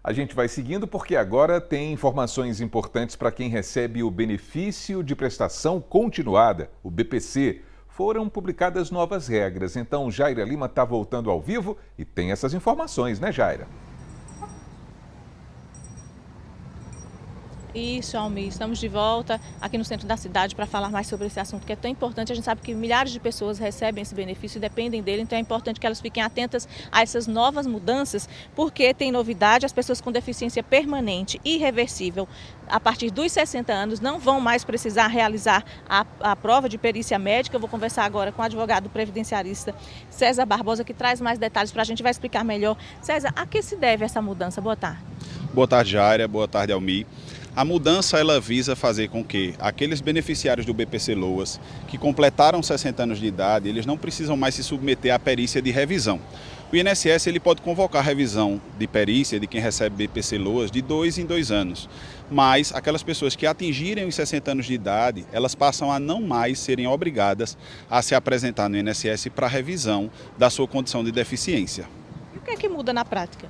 A gente vai seguindo porque agora tem informações importantes para quem recebe o benefício de prestação continuada, o BPC. Foram publicadas novas regras, então Jaira Lima está voltando ao vivo e tem essas informações, né, Jaira? Isso, Almir, estamos de volta aqui no centro da cidade para falar mais sobre esse assunto que é tão importante. A gente sabe que milhares de pessoas recebem esse benefício e dependem dele, então é importante que elas fiquem atentas a essas novas mudanças, porque tem novidade, as pessoas com deficiência permanente e irreversível, a partir dos 60 anos, não vão mais precisar realizar a prova de perícia médica. Eu vou conversar agora com o advogado previdenciarista César Barbosa, que traz mais detalhes para a gente, vai explicar melhor. César, a que se deve essa mudança? Boa tarde. Boa tarde, Jaira. Boa tarde, Almir. A mudança ela visa fazer com que aqueles beneficiários do BPC Loas que completaram 60 anos de idade, eles não precisam mais se submeter à perícia de revisão. O INSS ele pode convocar revisão de perícia de quem recebe BPC Loas de 2 em 2 anos, mas aquelas pessoas que atingirem os 60 anos de idade, elas passam a não mais serem obrigadas a se apresentar no INSS para revisão da sua condição de deficiência. E o que é que muda na prática?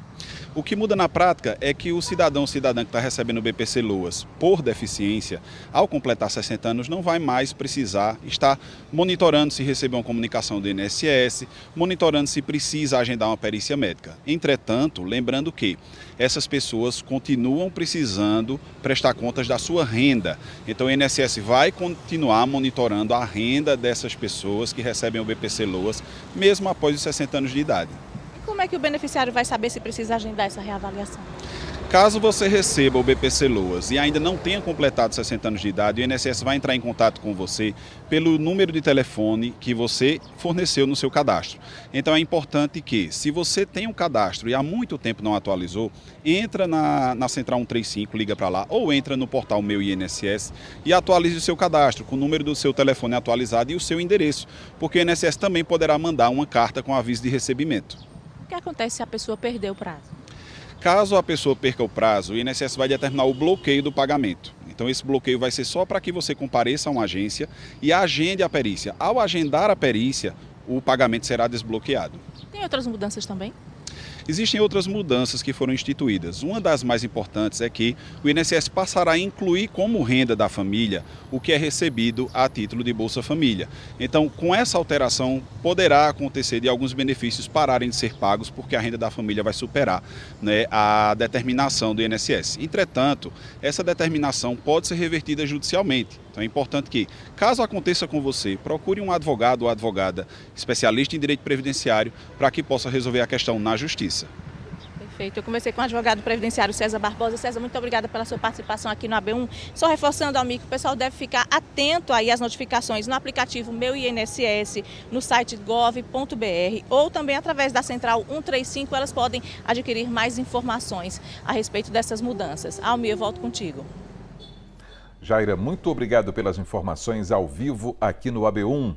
O que muda na prática é que o cidadão ou cidadã que está recebendo o BPC Loas por deficiência, ao completar 60 anos, não vai mais precisar estar monitorando se recebeu uma comunicação do INSS, monitorando se precisa agendar uma perícia médica. Entretanto, lembrando que essas pessoas continuam precisando prestar contas da sua renda. Então o INSS vai continuar monitorando a renda dessas pessoas que recebem o BPC Loas, mesmo após os 60 anos de idade. Como é que o beneficiário vai saber se precisa agendar essa reavaliação? Caso você receba o BPC Loas e ainda não tenha completado 60 anos de idade, o INSS vai entrar em contato com você pelo número de telefone que você forneceu no seu cadastro. Então é importante que, se você tem um cadastro e há muito tempo não atualizou, entra na Central 135, liga para lá, ou entra no portal Meu INSS e atualize o seu cadastro com o número do seu telefone atualizado e o seu endereço, porque o INSS também poderá mandar uma carta com aviso de recebimento. O que acontece se a pessoa perder o prazo? Caso a pessoa perca o prazo, o INSS vai determinar o bloqueio do pagamento. Então esse bloqueio vai ser só para que você compareça a uma agência e agende a perícia. Ao agendar a perícia, o pagamento será desbloqueado. Tem outras mudanças também? Existem outras mudanças que foram instituídas. Uma das mais importantes é que o INSS passará a incluir como renda da família o que é recebido a título de Bolsa Família. Então, com essa alteração, poderá acontecer de alguns benefícios pararem de ser pagos porque a renda da família vai superar, né, a determinação do INSS. Entretanto, essa determinação pode ser revertida judicialmente. Então é importante que, caso aconteça com você, procure um advogado ou advogada especialista em direito previdenciário para que possa resolver a questão na justiça. Perfeito. Eu comecei com o advogado previdenciário César Barbosa. César, muito obrigada pela sua participação aqui no AB1. Só reforçando, Almir, que o pessoal deve ficar atento aí às notificações no aplicativo Meu INSS, no site gov.br ou também através da Central 135, elas podem adquirir mais informações a respeito dessas mudanças. Almir, eu volto contigo. Jaira, muito obrigado pelas informações ao vivo aqui no AB1.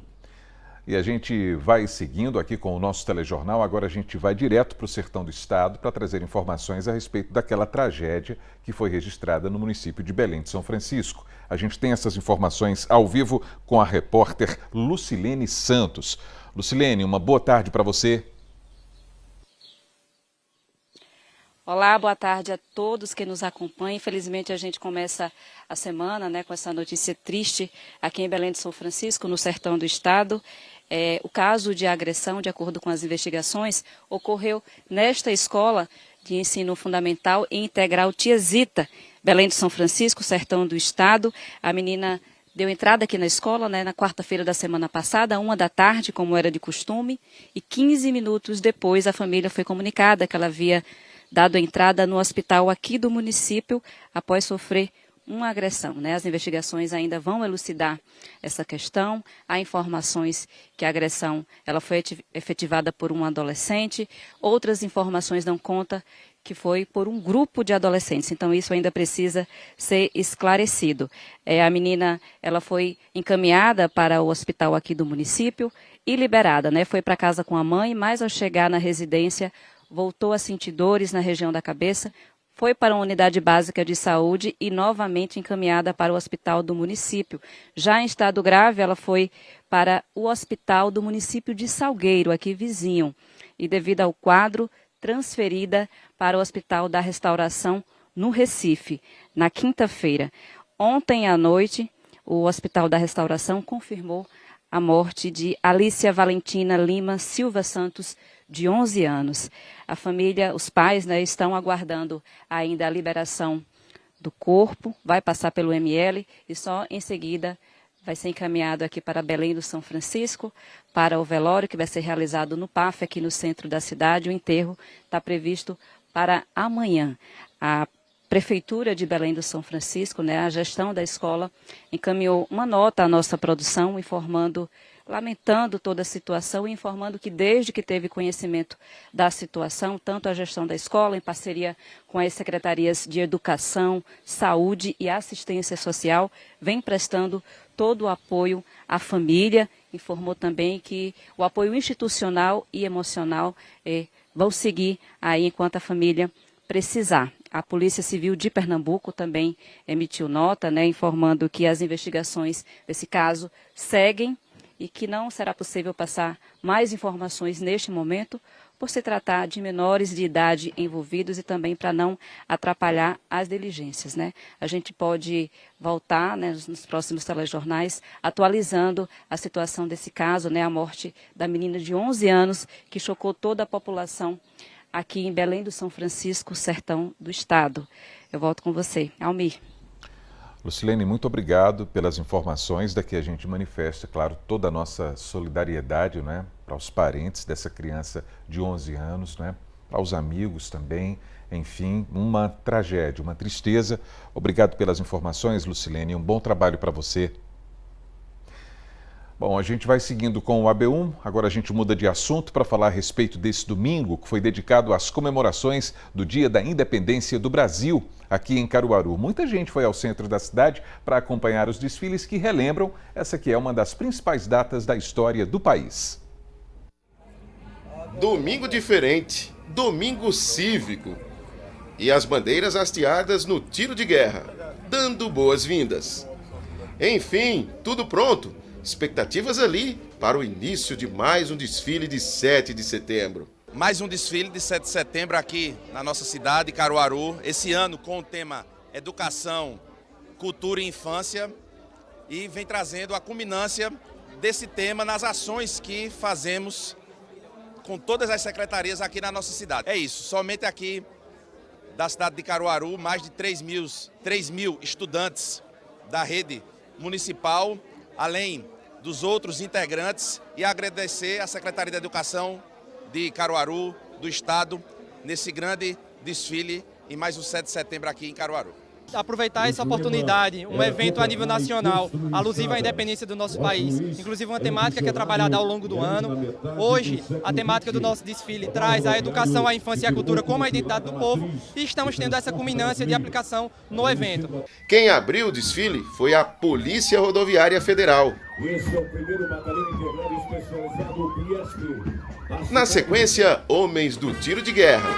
E a gente vai seguindo aqui com o nosso telejornal. Agora a gente vai direto para o sertão do estado para trazer informações a respeito daquela tragédia que foi registrada no município de Belém de São Francisco. A gente tem essas informações ao vivo com a repórter Lucilene Santos. Lucilene, uma boa tarde para você. Olá, boa tarde a todos que nos acompanham. Infelizmente a gente começa a semana, com essa notícia triste aqui em Belém de São Francisco, no sertão do estado. O caso de agressão, de acordo com as investigações, ocorreu nesta escola de ensino fundamental e integral Tia Zita, Belém de São Francisco, sertão do estado. A menina deu entrada aqui na escola, né, na quarta-feira da semana passada, 13h, como era de costume, e 15 minutos depois a família foi comunicada que ela havia dado entrada no hospital aqui do município após sofrer uma agressão, né? As investigações ainda vão elucidar essa questão. Há informações que a agressão ela foi efetivada por um adolescente, outras informações dão conta que foi por um grupo de adolescentes. Então isso ainda precisa ser esclarecido. A menina ela foi encaminhada para o hospital aqui do município e liberada, né? Foi para casa com a mãe, mas ao chegar na residência voltou a sentir dores na região da cabeça. Foi para a unidade básica de saúde e novamente encaminhada para o hospital do município. Já em estado grave, ela foi para o hospital do município de Salgueiro, aqui vizinho. E devido ao quadro, transferida para o Hospital da Restauração, no Recife, na quinta-feira. Ontem à noite, o Hospital da Restauração confirmou a morte de Alícia Valentina Lima Silva Santos, de 11 anos. A família, os pais, né, estão aguardando ainda a liberação do corpo, vai passar pelo ML e só em seguida vai ser encaminhado aqui para Belém do São Francisco, para o velório que vai ser realizado no PAF, aqui no centro da cidade. O enterro está previsto para amanhã. A Prefeitura de Belém do São Francisco, né, a gestão da escola, encaminhou uma nota à nossa produção, lamentando toda a situação e informando que desde que teve conhecimento da situação, tanto a gestão da escola, em parceria com as secretarias de Educação, Saúde e Assistência Social, vem prestando todo o apoio à família. Informou também que o apoio institucional e emocional vão seguir aí enquanto a família precisar. A Polícia Civil de Pernambuco também emitiu nota, né, informando que as investigações desse caso seguem e que não será possível passar mais informações neste momento, por se tratar de menores de idade envolvidos e também para não atrapalhar as diligências, né? A gente pode voltar, né, nos próximos telejornais atualizando a situação desse caso, né, a morte da menina de 11 anos que chocou toda a população aqui em Belém do São Francisco, sertão do estado. Eu volto com você, Almir. Lucilene, muito obrigado pelas informações. Daqui a gente manifesta, claro, toda a nossa solidariedade, né, para os parentes dessa criança de 11 anos, né, para os amigos também. Enfim, uma tragédia, uma tristeza. Obrigado pelas informações, Lucilene. Um bom trabalho para você. Bom, a gente vai seguindo com o AB1, agora a gente muda de assunto para falar a respeito desse domingo, que foi dedicado às comemorações do Dia da Independência do Brasil, aqui em Caruaru. Muita gente foi ao centro da cidade para acompanhar os desfiles que relembram essa que é uma das principais datas da história do país. Domingo diferente, domingo cívico e as bandeiras hasteadas no tiro de guerra, dando boas-vindas. Enfim, tudo pronto. Expectativas ali para o início de mais um desfile de 7 de setembro. Mais um desfile de 7 de setembro aqui na nossa cidade, Caruaru. Esse ano com o tema Educação, Cultura e Infância. E vem trazendo a culminância desse tema nas ações que fazemos com todas as secretarias aqui na nossa cidade. É isso, somente aqui da cidade de Caruaru, mais de 3 mil estudantes da rede municipal, além dos outros integrantes, e agradecer à Secretaria de Educação de Caruaru, do Estado, nesse grande desfile em mais um 7 de setembro aqui em Caruaru. Aproveitar essa oportunidade, um evento a nível nacional, alusivo à independência do nosso país, inclusive uma temática que é trabalhada ao longo do ano. Hoje, a temática do nosso desfile traz a educação, a infância e a cultura como a identidade do povo, e estamos tendo essa culminância de aplicação no evento. Quem abriu o desfile foi a Polícia Rodoviária Federal. Esse é o primeiro batalhão integrado especializado Biesp. Na sequência, homens do tiro de guerra.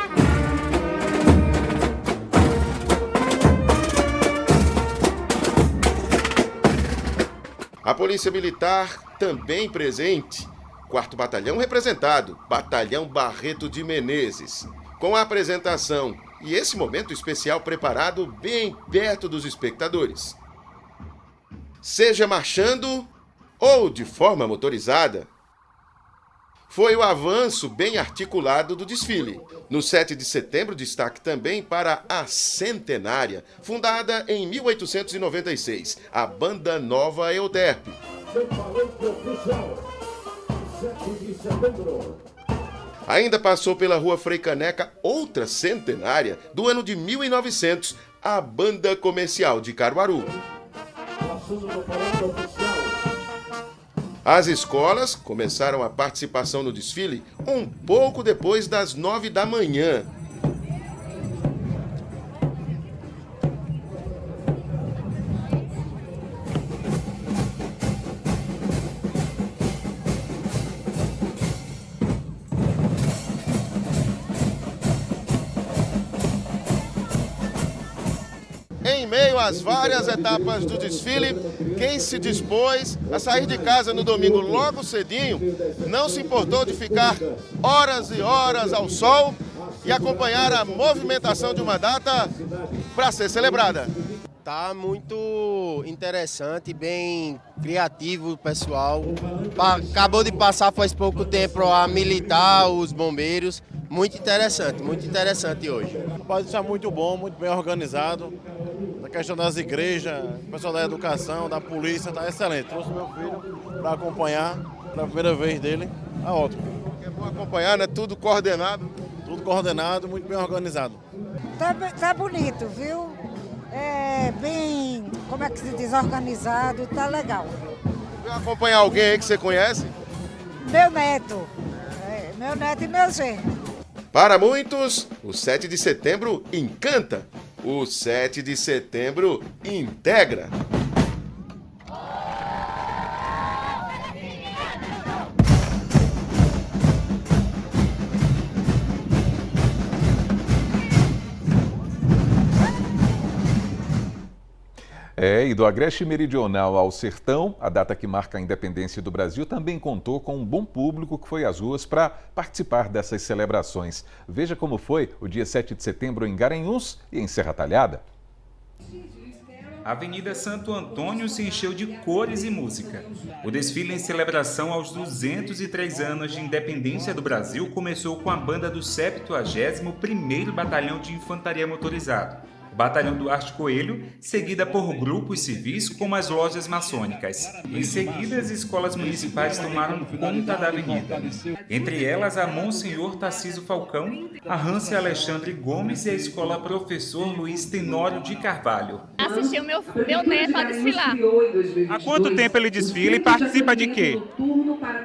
A Polícia Militar também presente. 4º Batalhão representado, Batalhão Barreto de Menezes. Com a apresentação e esse momento especial preparado bem perto dos espectadores. Seja marchando ou de forma motorizada. foi o avanço bem articulado do desfile. No 7 de setembro, destaque também para a Centenária, fundada em 1896, a Banda Nova Euterpe. Ainda passou pela Rua Frei Caneca outra centenária, do ano de 1900, a Banda Comercial de Caruaru. As escolas começaram a participação no desfile um pouco depois das 9 da manhã. Em meio às várias etapas do desfile, quem se dispôs a sair de casa no domingo logo cedinho não se importou de ficar horas e horas ao sol e acompanhar a movimentação de uma data para ser celebrada. Tá muito interessante, bem criativo o pessoal. Acabou de passar faz pouco tempo a militar, os bombeiros. Muito interessante hoje. Rapaz, isso é muito bom, muito bem organizado. A questão das igrejas, o pessoal da educação, da polícia, está excelente. Trouxe meu filho para acompanhar, pela primeira vez dele, é ótimo. É bom acompanhar, né? Tudo coordenado. Tudo coordenado, muito bem organizado. Tá bonito, viu? É bem, como é que se diz, organizado, tá legal. Vai acompanhar alguém aí que você conhece? Meu neto e meu genro. Para muitos, o 7 de setembro encanta. O 7 de setembro integra. E do Agreste Meridional ao Sertão, a data que marca a independência do Brasil também contou com um bom público que foi às ruas para participar dessas celebrações. Veja como foi o dia 7 de setembro em Garanhuns e em Serra Talhada. A Avenida Santo Antônio se encheu de cores e música. O desfile em celebração aos 203 anos de independência do Brasil começou com a banda do 71º Batalhão de Infantaria Motorizado, Batalhão Duarte Coelho, seguida por grupos civis como as lojas maçônicas. Em seguida, as escolas municipais tomaram conta da avenida. Entre elas, a Monsenhor Tarcísio Falcão, a Hanse Alexandre Gomes e a Escola Professor Luiz Tenório de Carvalho. Assisti o meu neto a desfilar. Há quanto tempo ele desfila e participa de quê?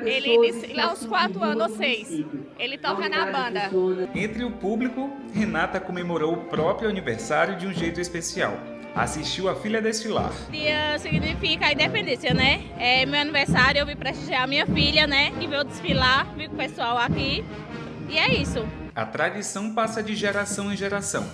Ele desfila aos 4 anos ou 6. Ele toca na banda. Entre o público, Renata comemorou o próprio aniversário de um jeito especial. Assistiu a filha desfilar. O dia significa a independência, né? É meu aniversário, eu vim prestigiar a minha filha, né? Que veio desfilar, vi com o pessoal aqui. E é isso. A tradição passa de geração em geração.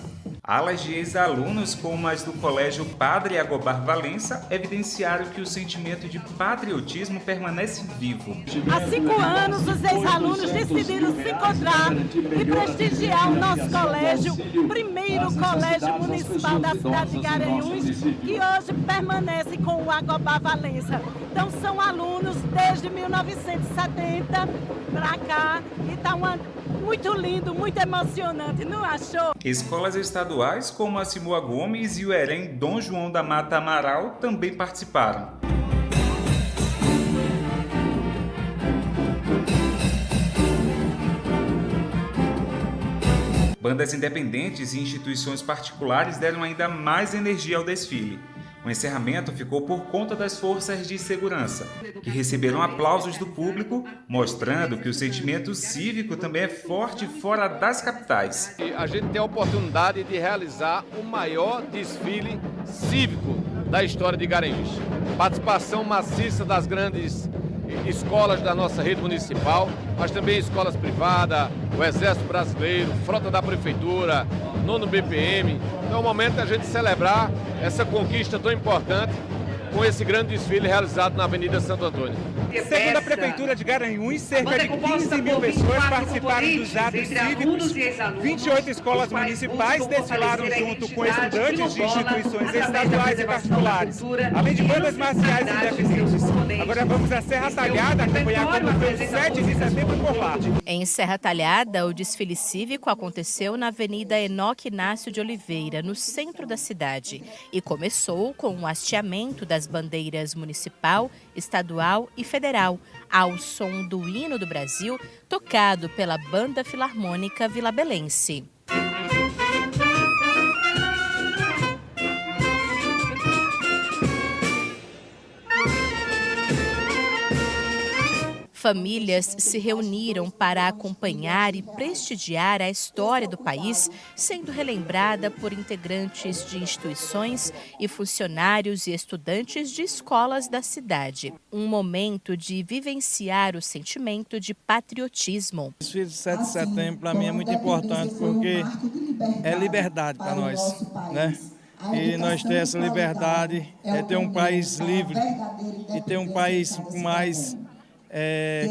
Alas de ex-alunos, como as do Colégio Padre Agobar Valença, evidenciaram que o sentimento de patriotismo permanece vivo. Há 5 anos, os ex-alunos decidiram se encontrar e prestigiar o nosso colégio, primeiro colégio municipal da cidade de Garanhuns, que hoje permanece com o Agobar Valença. Então, são alunos desde 1970 para cá e está muito lindo, muito emocionante, não achou? Escolas estaduais como a Simoa Gomes e o EREM Dom João da Mata Amaral também participaram. Bandas independentes e instituições particulares deram ainda mais energia ao desfile. O encerramento ficou por conta das forças de segurança, que receberam aplausos do público, mostrando que o sentimento cívico também é forte fora das capitais. A gente tem a oportunidade de realizar o maior desfile cívico da história de Garanhuns. Participação maciça das grandes escolas da nossa rede municipal, mas também escolas privadas, o Exército Brasileiro, Frota da Prefeitura, 9º BPM. Então é o momento da gente celebrar essa conquista tão importante com esse grande desfile realizado na Avenida Santo Antônio. Segundo a Prefeitura de Garanhuns, cerca de 15 mil pessoas participaram dos atos cívicos. 28 escolas municipais desfilaram junto com estudantes de instituições estaduais e particulares, além de bandas marciais independentes. Agora vamos à Serra Talhada acompanhar como foi o 7 de setembro por lá. Em Serra Talhada, o desfile cívico aconteceu na Avenida Enoque Inácio de Oliveira, no centro da cidade, e começou com o hasteamento das bandeiras municipal, estadual e federal, ao som do hino do Brasil, tocado pela Banda Filarmônica Vilabelense. Famílias se reuniram para acompanhar e prestigiar a história do país, sendo relembrada por integrantes de instituições e funcionários e estudantes de escolas da cidade. Um momento de vivenciar o sentimento de patriotismo. O desfile de 7 de setembro para mim é muito importante porque é liberdade para nós, né? E nós ter essa liberdade é ter um país livre e ter um país com mais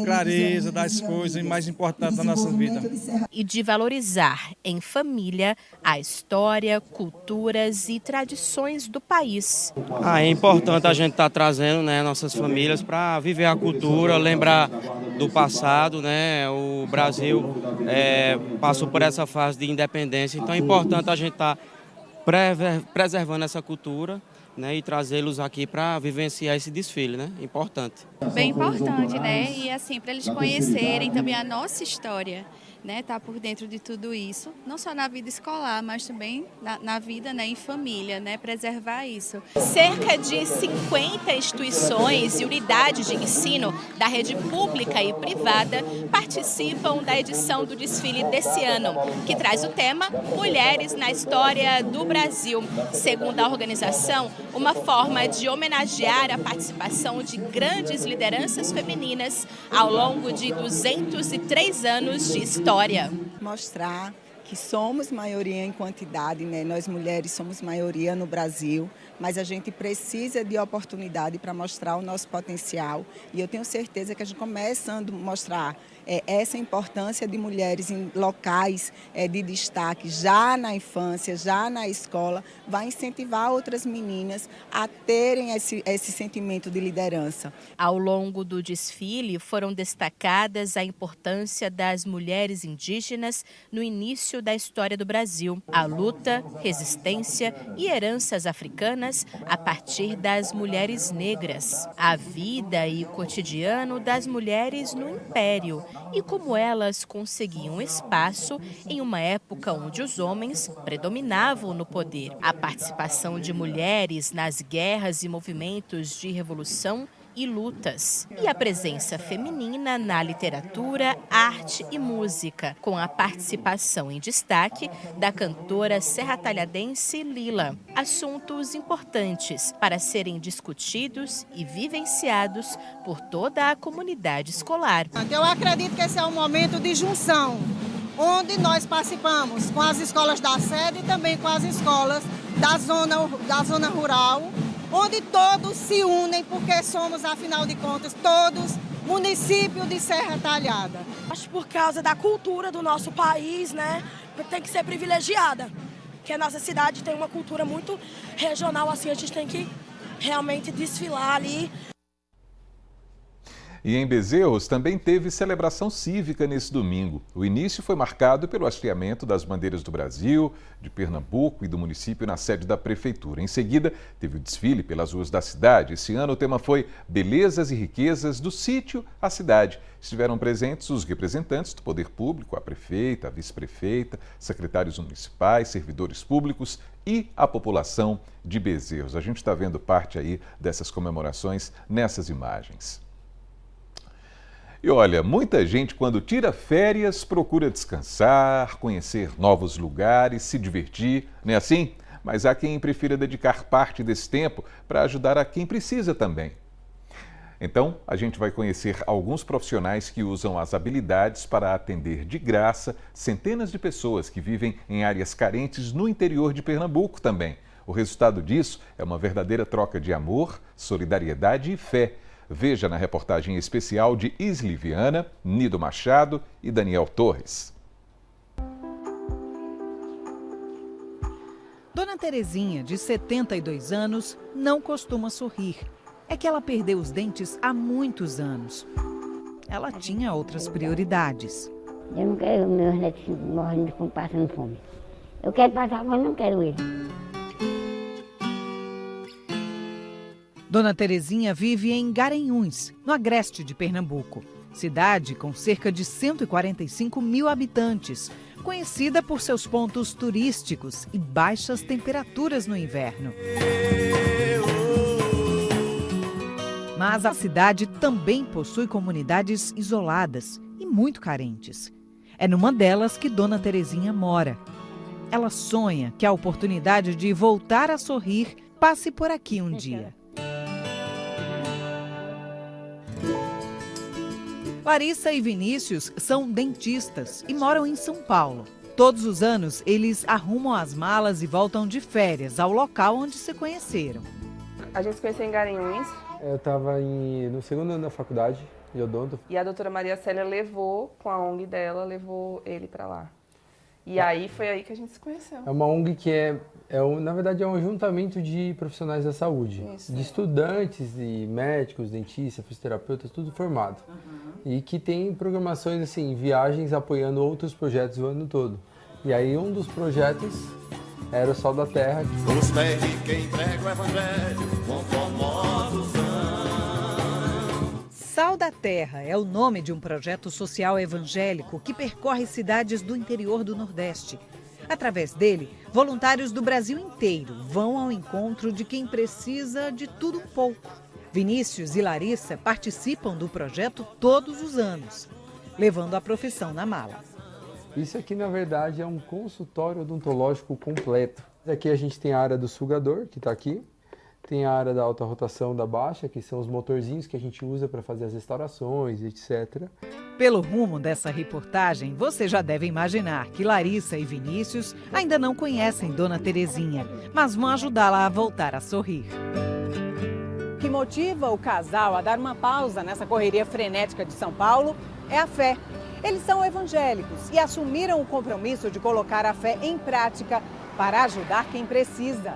clareza das coisas mais importantes da nossa vida. E de valorizar em família a história, culturas e tradições do país. É importante a gente estar trazendo, né, nossas famílias para viver a cultura, lembrar do passado, né? O Brasil passou por essa fase de independência, então é importante a gente estar preservando essa cultura, né, e trazê-los aqui para vivenciar esse desfile, né? Importante. Bem importante, né? E assim, para eles conhecerem também a nossa história, né? Tá por dentro de tudo isso, não só na vida escolar, mas também na vida, né, em família, né? Preservar isso. Cerca de 50 instituições e unidades de ensino da rede pública e privada participam da edição do desfile desse ano, que traz o tema Mulheres na História do Brasil. Segundo a organização, uma forma de homenagear a participação de grandes lideranças femininas ao longo de 203 anos de história. Mostrar que somos maioria em quantidade, né? Nós mulheres somos maioria no Brasil, mas a gente precisa de oportunidade para mostrar o nosso potencial. E eu tenho certeza que a gente começando a mostrar essa importância de mulheres em locais de destaque, já na infância, já na escola, vai incentivar outras meninas a terem esse sentimento de liderança. Ao longo do desfile, foram destacadas a importância das mulheres indígenas no início da história do Brasil, a luta, resistência e heranças africanas a partir das mulheres negras, a vida e o cotidiano das mulheres no Império, e como elas conseguiam espaço em uma época onde os homens predominavam no poder. A participação de mulheres nas guerras e movimentos de revolução e lutas. E a presença feminina na literatura, arte e música, com a participação em destaque da cantora serratalhadense Lila. Assuntos importantes para serem discutidos e vivenciados por toda a comunidade escolar. Eu acredito que esse é um momento de junção, onde nós participamos com as escolas da sede e também com as escolas da zona rural, onde todos se unem, porque somos, afinal de contas, todos município de Serra Talhada. Acho que por causa da cultura do nosso país, né, tem que ser privilegiada, porque a nossa cidade tem uma cultura muito regional, assim, a gente tem que realmente desfilar ali. E em Bezerros também teve celebração cívica nesse domingo. O início foi marcado pelo hasteamento das bandeiras do Brasil, de Pernambuco e do município na sede da prefeitura. Em seguida, teve o desfile pelas ruas da cidade. Esse ano o tema foi Belezas e Riquezas do Sítio à Cidade. Estiveram presentes os representantes do poder público, a prefeita, a vice-prefeita, secretários municipais, servidores públicos e a população de Bezerros. A gente está vendo parte aí dessas comemorações nessas imagens. E olha, muita gente quando tira férias procura descansar, conhecer novos lugares, se divertir, não é assim? Mas há quem prefira dedicar parte desse tempo para ajudar a quem precisa também. Então, a gente vai conhecer alguns profissionais que usam as habilidades para atender de graça centenas de pessoas que vivem em áreas carentes no interior de Pernambuco também. O resultado disso é uma verdadeira troca de amor, solidariedade e fé. Veja na reportagem especial de Isli Viana, Nido Machado e Daniel Torres. Dona Terezinha, de 72 anos, não costuma sorrir. É que ela perdeu os dentes há muitos anos. Ela tinha outras prioridades. Eu não quero meus netos morrendo de fome, passando fome. Eu quero passar, mas não quero ele. Dona Terezinha vive em Garanhuns, no agreste de Pernambuco. Cidade com cerca de 145 mil habitantes, conhecida por seus pontos turísticos e baixas temperaturas no inverno. Mas a cidade também possui comunidades isoladas e muito carentes. É numa delas que Dona Terezinha mora. Ela sonha que a oportunidade de voltar a sorrir passe por aqui um dia. Larissa e Vinícius são dentistas e moram em São Paulo. Todos os anos, eles arrumam as malas e voltam de férias ao local onde se conheceram. A gente se conheceu em Garanhuns. Eu estava no segundo ano da faculdade de odonto. E a doutora Maria Célia levou, com a ONG dela, levou ele para lá. E aí foi aí que a gente se conheceu. É uma ONG que na verdade é um juntamento de profissionais da saúde. Isso, de estudantes e médicos, dentistas, fisioterapeutas, tudo formado. E que tem programações assim, viagens apoiando outros projetos o ano todo. E aí um dos projetos era o Sal da Terra. Os pés de quem prega o evangelho com formosos Sal da Terra é o nome de um projeto social evangélico que percorre cidades do interior do Nordeste. Através dele, voluntários do Brasil inteiro vão ao encontro de quem precisa de tudo um pouco. Vinícius e Larissa participam do projeto todos os anos, levando a profissão na mala. Isso aqui, na verdade, é um consultório odontológico completo. Aqui a gente tem a área do sugador, que está aqui. Tem a área da alta rotação da baixa, que são os motorzinhos que a gente usa para fazer as restaurações, etc. Pelo rumo dessa reportagem, você já deve imaginar que Larissa e Vinícius ainda não conhecem Dona Terezinha, mas vão ajudá-la a voltar a sorrir. O que motiva o casal a dar uma pausa nessa correria frenética de São Paulo é a fé. Eles são evangélicos e assumiram o compromisso de colocar a fé em prática para ajudar quem precisa.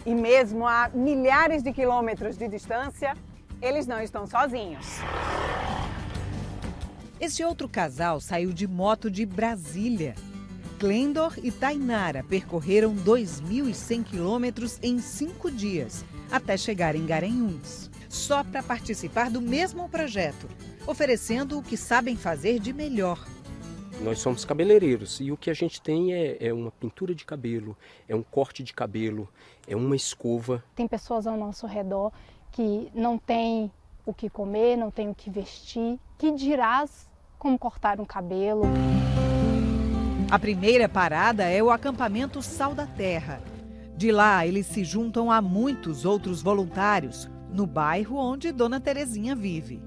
E mesmo a milhares de quilômetros de distância, eles não estão sozinhos. Esse outro casal saiu de moto de Brasília. Glendor e Tainara percorreram 2.100 quilômetros em 5 dias, até chegar em Garanhuns, só para participar do mesmo projeto, oferecendo o que sabem fazer de melhor. Nós somos cabeleireiros e o que a gente tem é uma pintura de cabelo, é um corte de cabelo, é uma escova. Tem pessoas ao nosso redor que não têm o que comer, não têm o que vestir, que dirás como cortar um cabelo. A primeira parada é o acampamento Sal da Terra. De lá, eles se juntam a muitos outros voluntários, no bairro onde Dona Terezinha vive.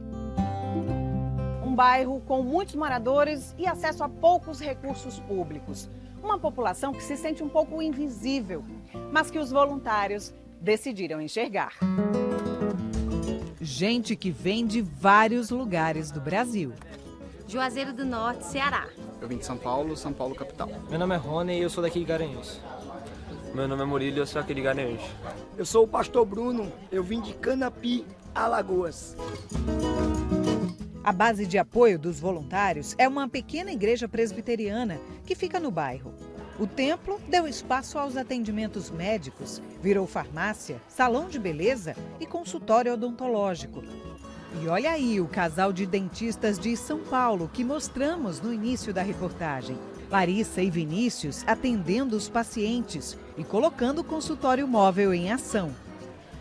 Um bairro com muitos moradores e acesso a poucos recursos públicos. Uma população que se sente um pouco invisível, mas que os voluntários decidiram enxergar. Gente que vem de vários lugares do Brasil. Juazeiro do Norte, Ceará. Eu vim de São Paulo capital. Meu nome é Rony e eu sou daqui de Garanhuns. Meu nome é Murilo e eu sou aqui de Garanhuns. Eu sou o pastor Bruno, eu vim de Canapi, Alagoas. A base de apoio dos voluntários é uma pequena igreja presbiteriana que fica no bairro. O templo deu espaço aos atendimentos médicos, virou farmácia, salão de beleza e consultório odontológico. E olha aí o casal de dentistas de São Paulo que mostramos no início da reportagem. Larissa e Vinícius atendendo os pacientes e colocando o consultório móvel em ação.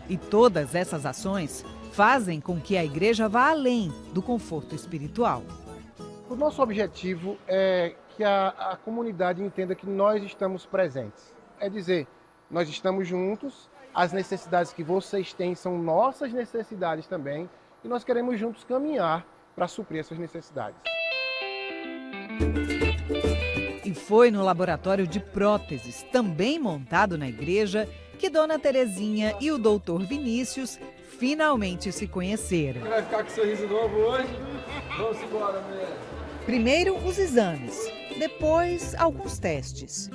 E todas essas ações fazem com que a igreja vá além do conforto espiritual. O nosso objetivo é que a comunidade entenda que nós estamos presentes. É dizer, nós estamos juntos, as necessidades que vocês têm são nossas necessidades também, e nós queremos juntos caminhar para suprir essas necessidades. E que foi no laboratório de próteses, também montado na igreja, que Dona Terezinha e o doutor Vinícius finalmente se conheceram. Vai ficar com sorriso novo hoje? Vamos embora, mulher. Primeiro os exames, depois alguns testes.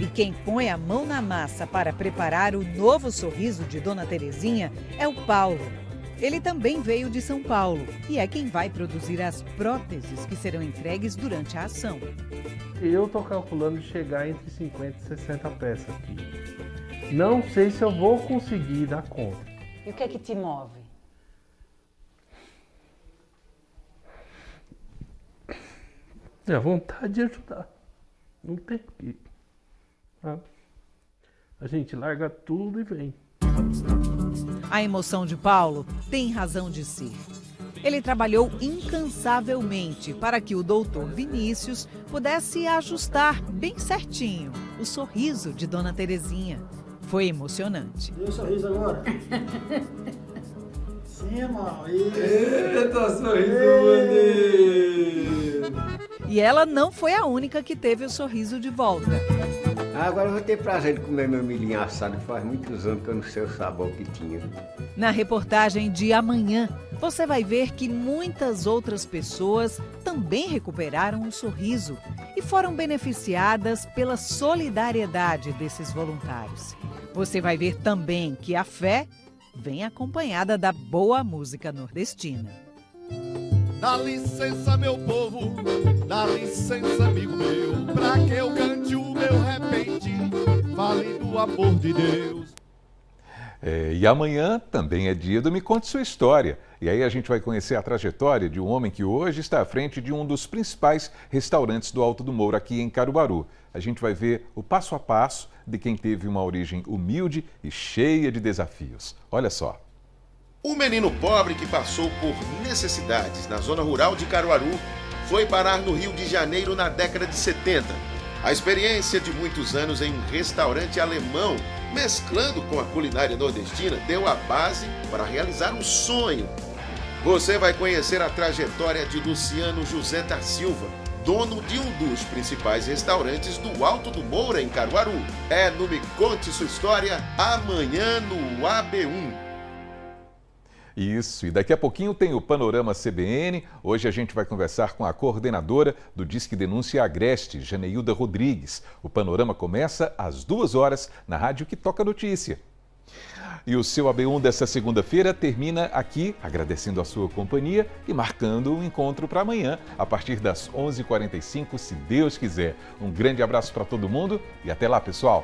E quem põe a mão na massa para preparar o novo sorriso de Dona Terezinha é o Paulo. Ele também veio de São Paulo e é quem vai produzir as próteses que serão entregues durante a ação. Eu estou calculando chegar entre 50 e 60 peças aqui. Não sei se eu vou conseguir dar conta. E o que é que te move? É a vontade de ajudar. Não tem que. A gente larga tudo e vem. A emoção de Paulo tem razão de ser. Ele trabalhou incansavelmente para que o doutor Vinícius pudesse ajustar bem certinho o sorriso de Dona Terezinha. Foi emocionante. Dê um sorriso agora. Sim, irmão. Eita, sorriso bonito! E ela não foi a única que teve o sorriso de volta. Agora eu vou ter prazer de comer meu milhinho assado, faz muitos anos que eu não sei o sabor que tinha. Na reportagem de amanhã, você vai ver que muitas outras pessoas também recuperaram o sorriso e foram beneficiadas pela solidariedade desses voluntários. Você vai ver também que a fé vem acompanhada da boa música nordestina. Dá licença, meu povo, dá licença, amigo meu, pra que eu cante o meu repente, fale do amor de Deus. E amanhã também é dia do Me Conte Sua História. E aí a gente vai conhecer a trajetória de um homem que hoje está à frente de um dos principais restaurantes do Alto do Moura, aqui em Caruaru. A gente vai ver o passo a passo de quem teve uma origem humilde e cheia de desafios. Olha só. O menino pobre que passou por necessidades na zona rural de Caruaru foi parar no Rio de Janeiro na década de 70. A experiência de muitos anos em um restaurante alemão, mesclando com a culinária nordestina, deu a base para realizar um sonho. Você vai conhecer a trajetória de Luciano José da Silva, dono de um dos principais restaurantes do Alto do Moura, em Caruaru. É no Me Conte Sua História, amanhã no AB1. Isso, e daqui a pouquinho tem o Panorama CBN. Hoje a gente vai conversar com a coordenadora do Disque Denúncia Agreste, Janeilda Rodrigues. O Panorama começa às 2h na rádio que toca notícia. E o seu AB1 dessa segunda-feira termina aqui, agradecendo a sua companhia e marcando um encontro para amanhã, a partir das 11h45, se Deus quiser. Um grande abraço para todo mundo e até lá, pessoal!